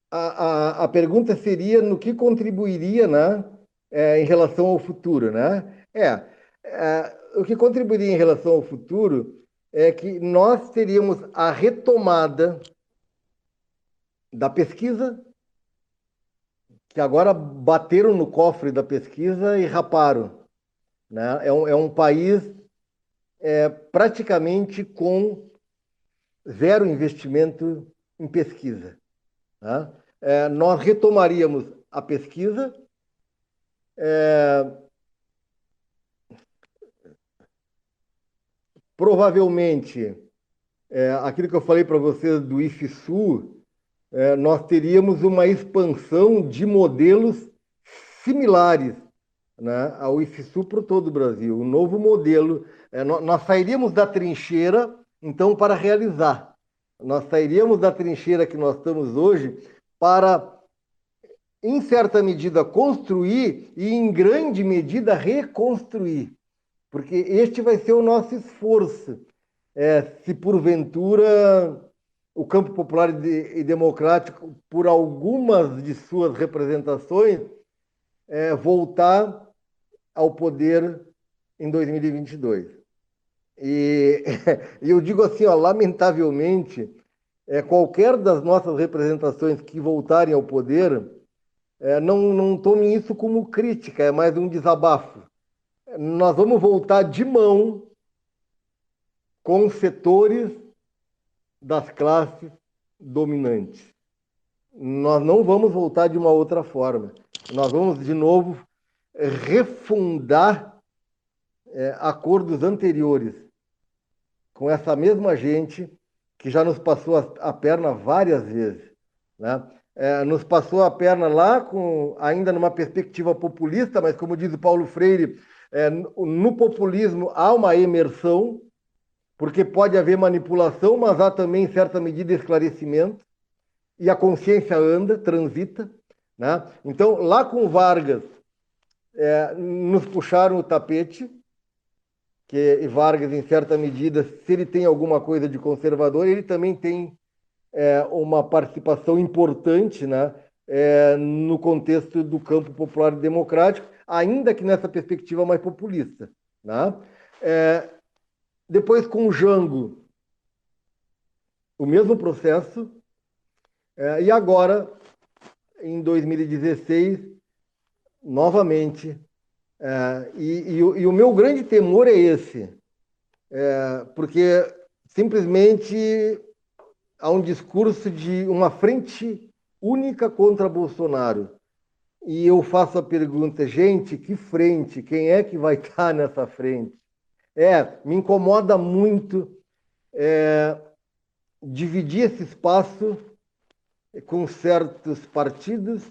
A pergunta seria no que contribuiria, né, em relação ao futuro, né? O que contribuiria em relação ao futuro é que nós teríamos a retomada da pesquisa, que agora bateram no cofre da pesquisa e raparam, né? É um país praticamente com zero investimento em pesquisa. Né? Nós retomaríamos a pesquisa, provavelmente, aquilo que eu falei para vocês do IFSU, nós teríamos uma expansão de modelos similares né, a UFSU para todo o Brasil, um novo modelo. Nós sairíamos da trincheira, então, para realizar. Nós sairíamos da trincheira que nós estamos hoje para, em certa medida, construir e, em grande medida, reconstruir. Porque este vai ser o nosso esforço. Se porventura o campo popular e democrático, por algumas de suas representações, voltar ao poder em 2022. E eu digo assim, ó, lamentavelmente, qualquer das nossas representações que voltarem ao poder, não tomem isso como crítica, é mais um desabafo. Nós vamos voltar de mão com setores das classes dominantes. Nós não vamos voltar de uma outra forma. Nós vamos, de novo, refundar acordos anteriores com essa mesma gente que já nos passou a perna várias vezes, né? Nos passou a perna lá, ainda numa perspectiva populista, mas como diz o Paulo Freire, no populismo há uma imersão, porque pode haver manipulação, mas há também, em certa medida, esclarecimento, e a consciência anda, transita, né? Então, lá com Vargas, nos puxaram o tapete, que Vargas, em certa medida, se ele tem alguma coisa de conservador, ele também tem uma participação importante, né, no contexto do campo popular e democrático, ainda que nessa perspectiva mais populista, né? Depois, com o Jango, o mesmo processo, e agora, em 2016, novamente. E o meu grande temor é esse, porque simplesmente há um discurso de uma frente única contra Bolsonaro. E eu faço a pergunta, gente, que frente? Quem é que vai estar nessa frente? Me incomoda muito dividir esse espaço com certos partidos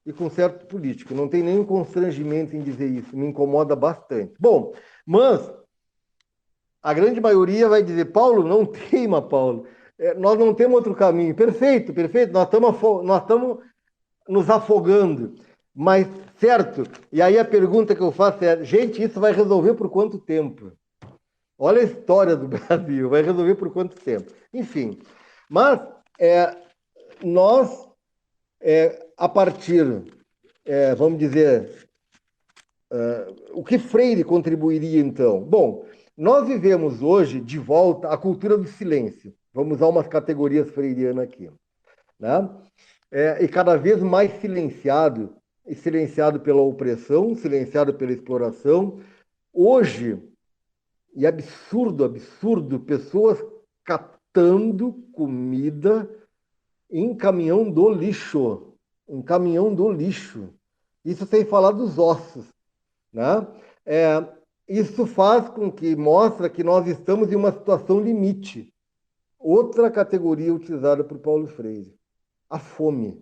e com certo político. Não tem nenhum constrangimento em dizer isso, me incomoda bastante. Bom, mas a grande maioria vai dizer, Paulo, não teima, Paulo. Nós não temos outro caminho. Perfeito, perfeito, nós estamos nos afogando. Mas, certo, e aí a pergunta que eu faço é, gente, isso vai resolver por quanto tempo? Olha a história do Brasil, vai resolver por quanto tempo? Enfim, mas nós, a partir, vamos dizer, o que Freire contribuiria então? Bom, nós vivemos hoje de volta à cultura do silêncio. Vamos usar umas categorias freirianas aqui, né? E cada vez mais silenciado, e silenciado pela opressão, silenciado pela exploração. Hoje, e absurdo, absurdo, pessoas catando comida em caminhão do lixo. Em caminhão do lixo. Isso sem falar dos ossos, né? Isso faz com que mostra que nós estamos em uma situação limite. Outra categoria utilizada por Paulo Freire, a fome.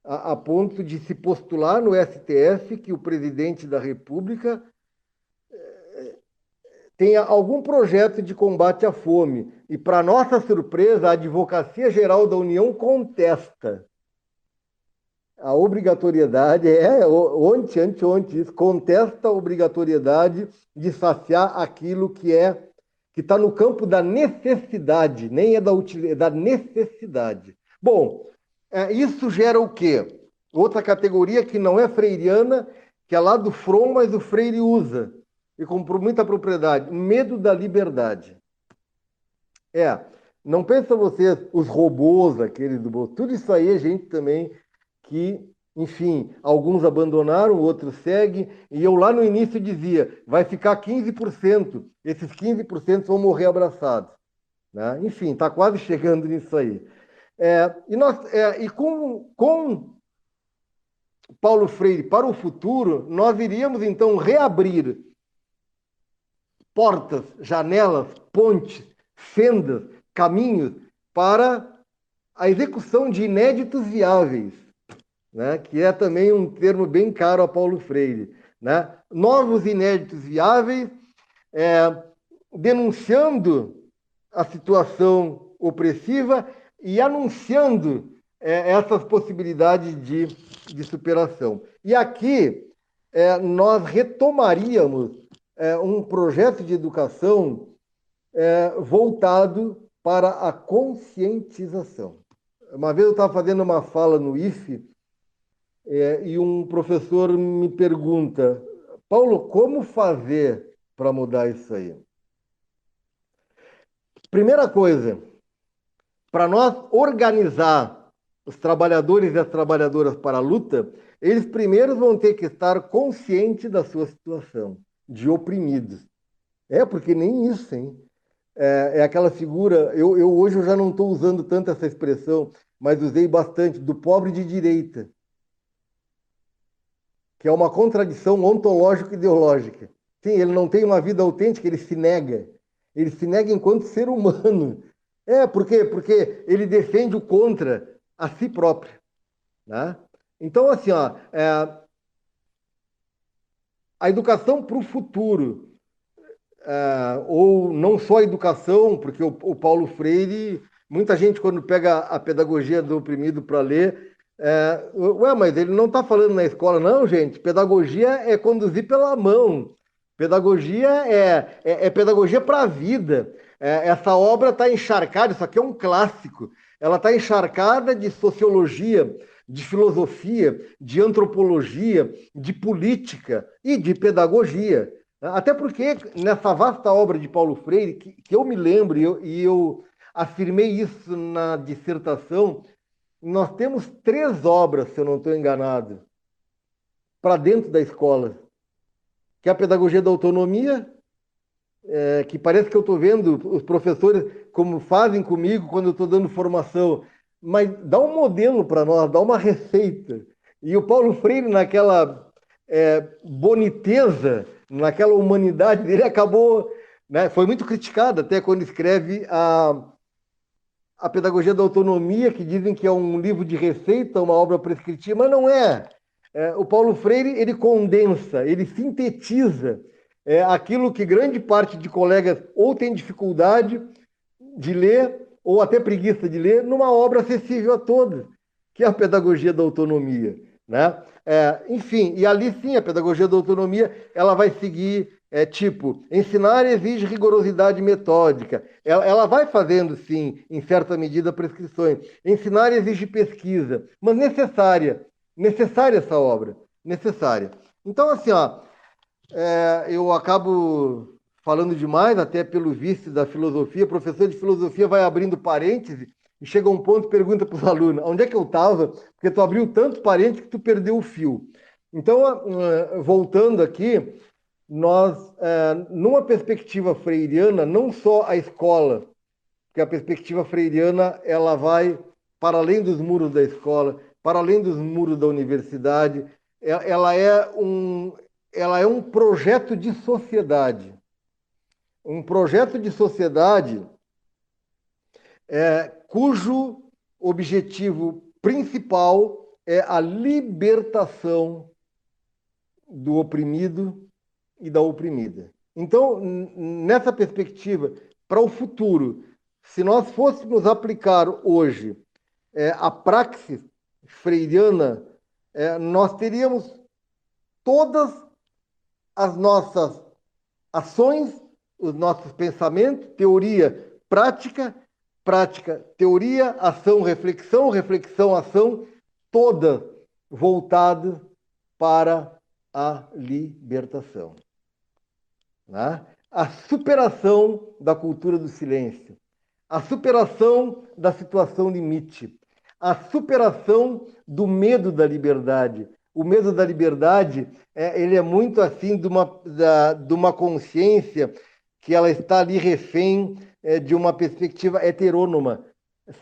A ponto de se postular no STF que o presidente da República tenha algum projeto de combate à fome. E, para nossa surpresa, a Advocacia Geral da União contesta. A obrigatoriedade ontem, isso, contesta a obrigatoriedade de saciar aquilo que está no campo da necessidade, nem é da utilidade, é da necessidade. Bom, isso gera o quê? Outra categoria que não é freiriana, que é lá do Fron, mas o Freire usa, e com muita propriedade, medo da liberdade. Não pensa vocês, os robôs, aqueles do bolso, tudo isso aí é gente também que, enfim, alguns abandonaram, outros seguem, e eu lá no início dizia, vai ficar 15%, esses 15% vão morrer abraçados, né? Enfim, está quase chegando nisso aí. E com Paulo Freire para o futuro, nós iríamos então reabrir portas, janelas, pontes, fendas, caminhos para a execução de inéditos viáveis, né? Que é também um termo bem caro a Paulo Freire, né? Novos e inéditos viáveis, denunciando a situação opressiva e anunciando essas possibilidades de superação. E aqui nós retomaríamos um projeto de educação voltado para a conscientização. Uma vez eu estava fazendo uma fala no IFE e um professor me pergunta: Paulo, como fazer para mudar isso aí? Primeira coisa, para nós organizar os trabalhadores e as trabalhadoras para a luta, eles primeiro vão ter que estar conscientes da sua situação, de oprimidos. Porque nem isso, hein? É aquela figura, hoje eu já não estou usando tanto essa expressão, mas usei bastante, do pobre de direita, que é uma contradição ontológico-ideológica. Sim, ele não tem uma vida autêntica, ele se nega. Ele se nega enquanto ser humano. Por quê? Porque ele defende o contra a si próprio. Né? Então, assim, a educação para o futuro, ou não só a educação, porque o Paulo Freire, muita gente quando pega a pedagogia do oprimido para ler, mas ele não está falando na escola. Não, gente, pedagogia é conduzir pela mão. Pedagogia é pedagogia para a vida. Essa obra está encharcada, isso aqui é um clássico, ela está encharcada de sociologia, de filosofia, de antropologia, de política e de pedagogia. Até porque nessa vasta obra de Paulo Freire, que eu me lembro, e eu afirmei isso na dissertação, nós temos 3 obras, se eu não estou enganado, para dentro da escola, que é a pedagogia da autonomia, que parece que eu estou vendo os professores como fazem comigo quando eu estou dando formação, mas dá um modelo para nós, dá uma receita. E o Paulo Freire, naquela boniteza, naquela humanidade dele, acabou, né, foi muito criticado até quando escreve a pedagogia da autonomia, que dizem que é um livro de receita, uma obra prescritiva, mas não é. O Paulo Freire, ele condensa, ele sintetiza aquilo que grande parte de colegas ou tem dificuldade de ler, ou até preguiça de ler, numa obra acessível a todos, que é a pedagogia da autonomia. Né? Enfim, e ali sim, a pedagogia da autonomia, ela vai seguir, tipo, ensinar exige rigorosidade metódica. Ela vai fazendo, sim, em certa medida, prescrições. Ensinar exige pesquisa, mas necessária essa obra, necessária. Então, assim, eu acabo falando demais, até pelo vício da filosofia. O professor de filosofia vai abrindo parênteses e chega a um ponto e pergunta para os alunos: onde é que eu estava? Porque tu abriu tanto parênteses que tu perdeu o fio. Então, voltando aqui, nós, numa perspectiva freiriana, não só a escola, porque a perspectiva freiriana ela vai para além dos muros da escola, para além dos muros da universidade, ela é um projeto de sociedade. Um projeto de sociedade cujo objetivo principal é a libertação do oprimido e da oprimida. Então, nessa perspectiva, para o futuro, se nós fôssemos aplicar hoje a praxis freiriana, nós teríamos todas as nossas ações, os nossos pensamentos, teoria, prática, prática, teoria, ação, reflexão, reflexão, ação, todas voltadas para a libertação. Né? A superação da cultura do silêncio, a superação da situação limite, a superação do medo da liberdade. O medo da liberdade, ele é muito assim de uma consciência que ela está ali refém de uma perspectiva heterônoma,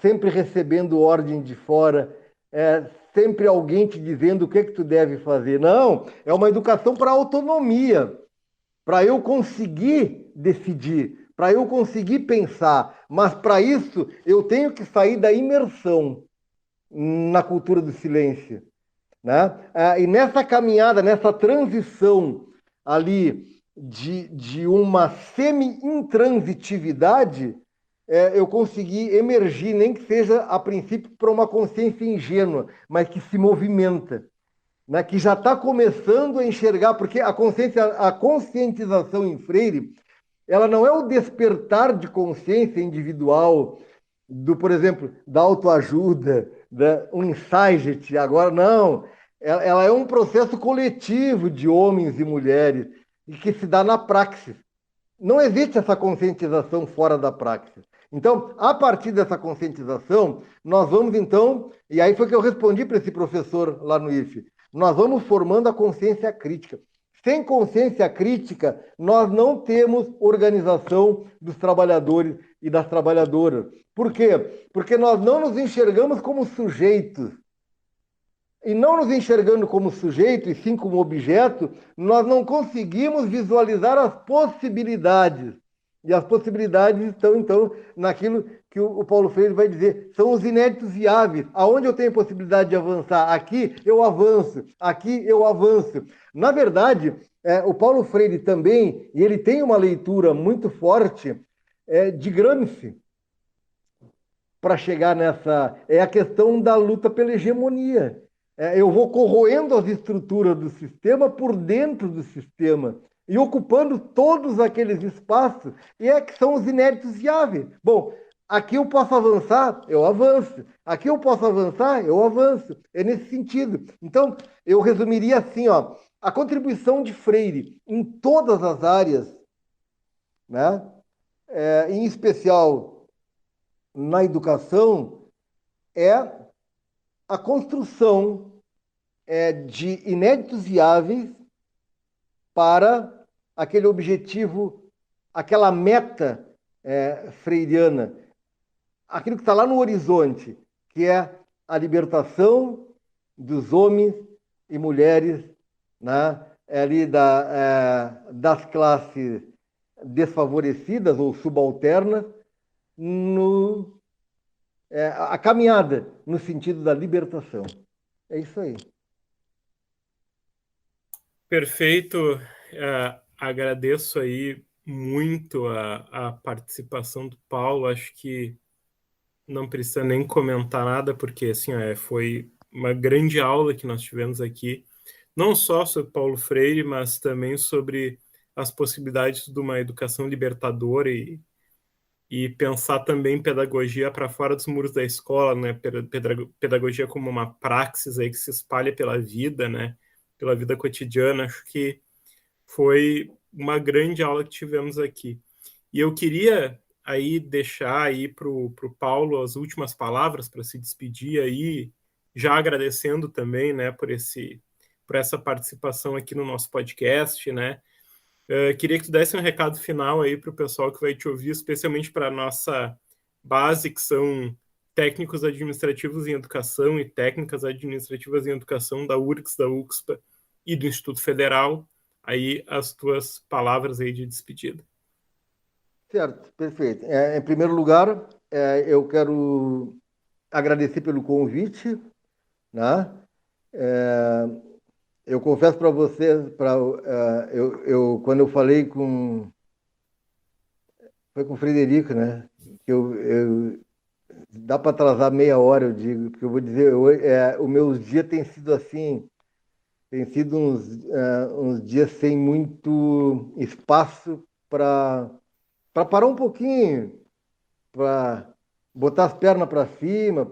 sempre recebendo ordem de fora, sempre alguém te dizendo o que tu deve fazer. Não, é uma educação para a autonomia, para eu conseguir decidir, para eu conseguir pensar, mas para isso eu tenho que sair da imersão na cultura do silêncio. né? E nessa caminhada, nessa transição ali de uma semi-intransitividade, eu consegui emergir, nem que seja a princípio para uma consciência ingênua, mas que se movimenta, né? Que já está começando a enxergar, porque a conscientização em Freire, ela não é o despertar de consciência individual, por exemplo, da autoajuda, um insight, agora não. Ela é um processo coletivo de homens e mulheres e que se dá na praxis. Não existe essa conscientização fora da praxis. Então, a partir dessa conscientização, nós vamos então, e aí foi que eu respondi para esse professor lá no IFE, nós vamos formando a consciência crítica. Sem consciência crítica, nós não temos organização dos trabalhadores e das trabalhadoras. Por quê? Porque nós não nos enxergamos como sujeitos. E não nos enxergando como sujeito, e sim como objeto, nós não conseguimos visualizar as possibilidades. E as possibilidades estão, então, naquilo que o Paulo Freire vai dizer, são os inéditos viáveis. Aonde eu tenho possibilidade de avançar? Aqui eu avanço, aqui eu avanço. Na verdade, o Paulo Freire também, e ele tem uma leitura muito forte de Gramsci, para chegar nessa... É a questão da luta pela hegemonia. Eu vou corroendo as estruturas do sistema por dentro do sistema e ocupando todos aqueles espaços, e que são os inéditos viáveis. Bom, aqui eu posso avançar, eu avanço. Aqui eu posso avançar, eu avanço. É nesse sentido. Então, eu resumiria assim, ó, a contribuição de Freire em todas as áreas, né? Em especial na educação, é a construção de inéditos viáveis para aquele objetivo, aquela meta freiriana, aquilo que está lá no horizonte, que é a libertação dos homens e mulheres, né, ali das classes desfavorecidas ou subalternas, a caminhada no sentido da libertação. É isso aí. Perfeito. Agradeço aí muito a participação do Paulo. Acho que não precisa nem comentar nada, porque assim, foi uma grande aula que nós tivemos aqui, não só sobre Paulo Freire, mas também sobre as possibilidades de uma educação libertadora e pensar também pedagogia para fora dos muros da escola, né? Pedagogia como uma praxis aí que se espalha pela vida, né? Pela vida cotidiana. Acho que foi uma grande aula que tivemos aqui. E eu queria aí deixar aí para o Paulo as últimas palavras para se despedir aí, já agradecendo também, né, por essa participação aqui no nosso podcast, né? Queria que tu desse um recado final aí para o pessoal que vai te ouvir, especialmente para a nossa base, que são técnicos administrativos em educação e técnicas administrativas em educação da URGS, da UXPA e do Instituto Federal. Aí as tuas palavras aí de despedida. Certo, perfeito. Em primeiro lugar, eu quero agradecer pelo convite, né? Eu confesso para você, quando eu falei foi com o Frederico, né? Que dá para atrasar meia hora, eu digo, porque eu vou dizer, os meus dias têm sido assim, tem sido uns dias sem muito espaço para parar um pouquinho, para botar as pernas para cima,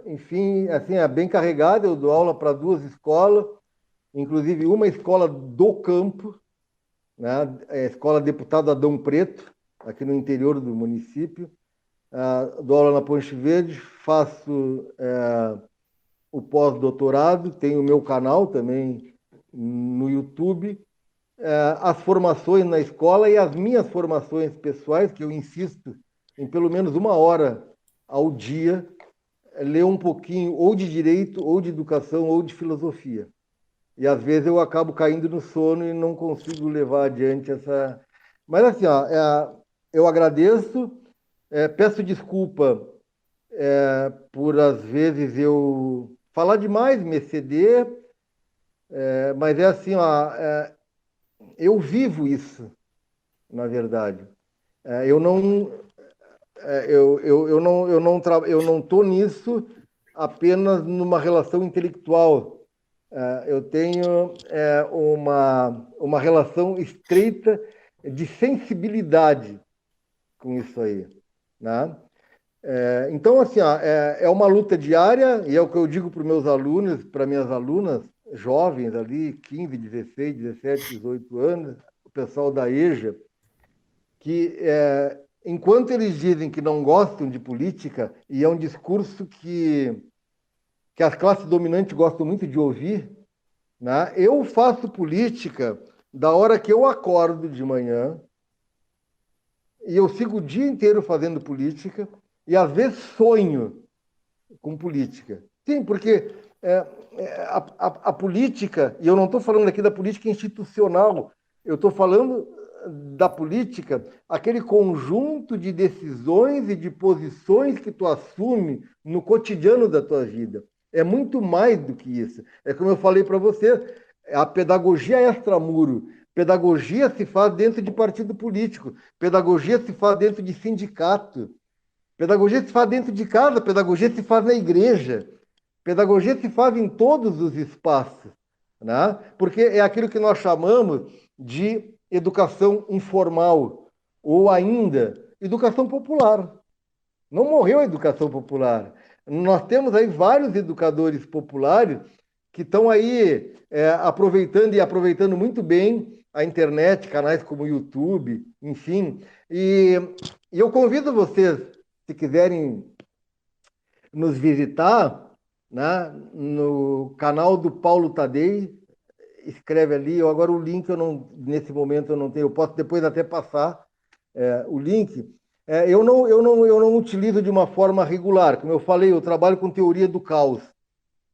enfim, assim, é bem carregado. Eu dou aula para 2 escolas, inclusive uma escola do campo, né? A Escola Deputado Adão Preto, aqui no interior do município. Dou aula na Ponte Verde, faço o pós-doutorado, tenho o meu canal também no YouTube, as formações na escola e as minhas formações pessoais, que eu insisto em pelo menos 1 hora ao dia, ler um pouquinho ou de direito, ou de educação, ou de filosofia. E às vezes eu acabo caindo no sono e não consigo levar adiante essa... Mas assim, ó, eu agradeço, peço desculpa por às vezes eu falar demais, me exceder, Mas é assim, ó, eu vivo isso, na verdade. Eu não, eu não estou nisso apenas numa relação intelectual. Eu tenho uma relação estreita de sensibilidade com isso aí, né? Então, assim, ó, é uma luta diária, e é o que eu digo para os meus alunos, para minhas alunas jovens ali, 15, 16, 17, 18 anos, o pessoal da EJA, que enquanto eles dizem que não gostam de política, e é um discurso que as classes dominantes gostam muito de ouvir, né? Eu faço política da hora que eu acordo de manhã, e eu sigo o dia inteiro fazendo política, e às vezes sonho com política. Sim, porque a política, e eu não estou falando aqui da política institucional, eu estou falando da política, aquele conjunto de decisões e de posições que tu assume no cotidiano da tua vida. É muito mais do que isso. É como eu falei para você, a pedagogia extramuro. Pedagogia se faz dentro de partido político, pedagogia se faz dentro de sindicato, pedagogia se faz dentro de casa, pedagogia se faz na igreja, pedagogia se faz em todos os espaços, né? Porque é aquilo que nós chamamos de educação informal ou ainda educação popular. Não morreu a educação popular. Nós temos aí vários educadores populares que estão aí aproveitando e aproveitando muito bem a internet, canais como o YouTube, enfim. E eu convido vocês, se quiserem nos visitar, né, no canal do Paulo Tadei, escreve ali. Eu, agora o link eu não, nesse momento eu não tenho, eu posso depois até passar o link. Eu não utilizo de uma forma regular, como eu falei, eu trabalho com teoria do caos,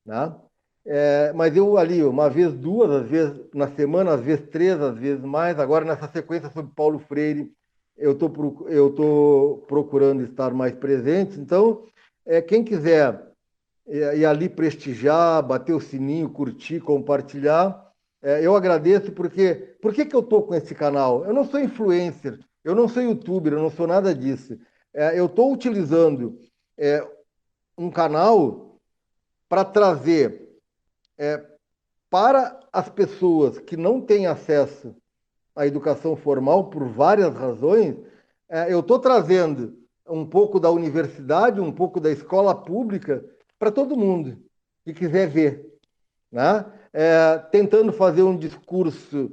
né? Mas eu ali, uma vez, duas, às vezes na semana, às vezes três, às vezes mais. Agora, nessa sequência sobre Paulo Freire, eu tô procurando estar mais presente. Então, quem quiser ir ali prestigiar, bater o sininho, curtir, compartilhar, eu agradeço, porque por que que eu estou com esse canal? Eu não sou influencer, eu não sou youtuber, eu não sou nada disso. Eu estou utilizando um canal para trazer para as pessoas que não têm acesso à educação formal por várias razões. Eu estou trazendo um pouco da universidade, um pouco da escola pública para todo mundo que quiser ver, né? Tentando fazer um discurso,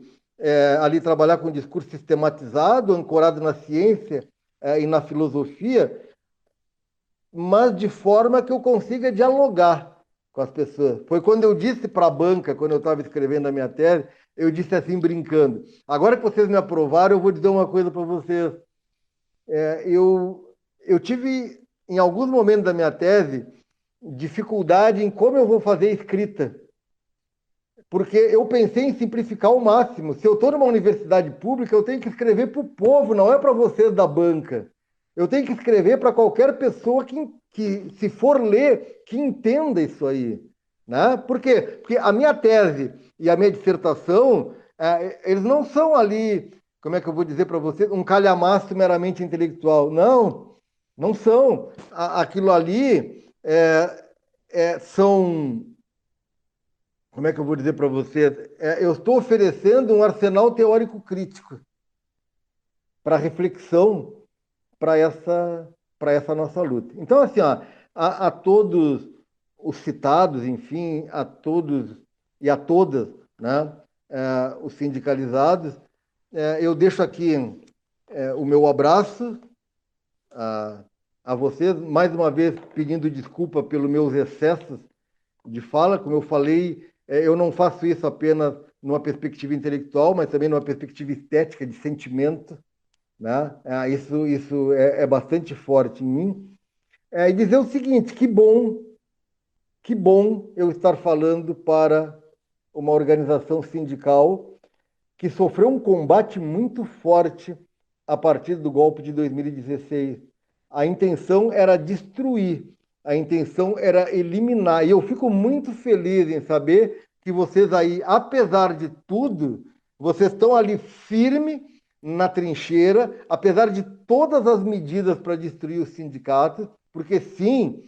ali trabalhar com um discurso sistematizado, ancorado na ciência e na filosofia, mas de forma que eu consiga dialogar com as pessoas. Foi quando eu disse para a banca, quando eu estava escrevendo a minha tese, eu disse assim, brincando: agora que vocês me aprovaram, eu vou dizer uma coisa para vocês. Eu tive, em alguns momentos da minha tese, dificuldade em como eu vou fazer escrita, porque eu pensei em simplificar ao máximo. Se eu estou numa universidade pública, eu tenho que escrever para o povo, não é para vocês da banca. Eu tenho que escrever para qualquer pessoa que, se for ler, que entenda isso aí. Né? Por quê? Porque a minha tese e a minha dissertação, eles não são ali, como é que eu vou dizer para vocês, um calhamaço meramente intelectual. Não, não são. Aquilo ali são, como é que eu vou dizer para você? Eu estou oferecendo um arsenal teórico crítico para reflexão para essa nossa luta. Então, assim, ó, a todos os citados, enfim, a todos e a todas, né, os sindicalizados, eu deixo aqui o meu abraço a, a vocês, mais uma vez pedindo desculpa pelos meus excessos de fala. Como eu falei, eu não faço isso apenas numa perspectiva intelectual, mas também numa perspectiva estética, de sentimento, né? Isso é bastante forte em mim. E dizer o seguinte: que bom eu estar falando para uma organização sindical que sofreu um combate muito forte a partir do golpe de 2016. A intenção era destruir, a intenção era eliminar. E eu fico muito feliz em saber que vocês aí, apesar de tudo, vocês estão ali firme na trincheira, apesar de todas as medidas para destruir os sindicatos, porque sim,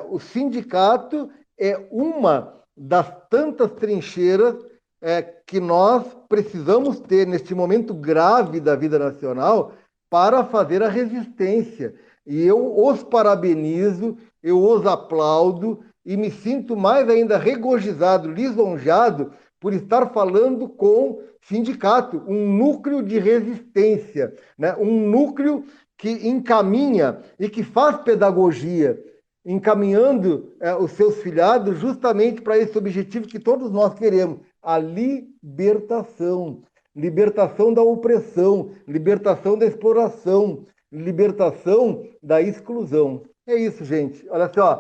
o sindicato é uma das tantas trincheiras que nós precisamos ter neste momento grave da vida nacional para fazer a resistência. E eu os parabenizo, eu os aplaudo e me sinto mais ainda regozijado, lisonjado por estar falando com sindicato, um núcleo de resistência, né? Um núcleo que encaminha e que faz pedagogia, encaminhando os seus filiados justamente para esse objetivo que todos nós queremos, a libertação. Libertação da opressão, libertação da exploração, libertação da exclusão. É isso, gente. Olha só,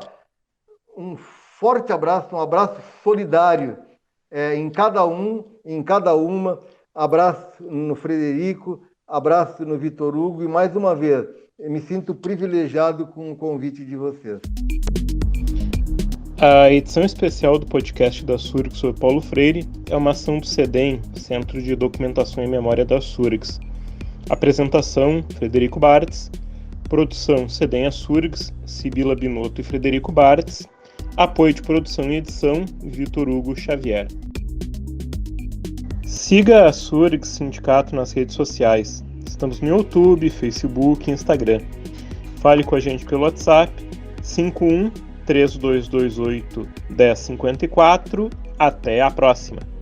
um forte abraço, um abraço solidário em cada um, em cada uma. Abraço no Frederico, abraço no Vitor Hugo e, mais uma vez, eu me sinto privilegiado com o convite de vocês. A edição especial do podcast da SURGS sobre Paulo Freire é uma ação do CEDEM, Centro de Documentação e Memória da SURGS. Apresentação, Frederico Bartz. Produção, CEDEM SURGS, Sibila Binotto e Frederico Bartz. Apoio de produção e edição, Vitor Hugo Xavier. Siga a SURGS Sindicato nas redes sociais. Estamos no YouTube, Facebook e Instagram. Fale com a gente pelo WhatsApp 51 3228 1054. Até a próxima!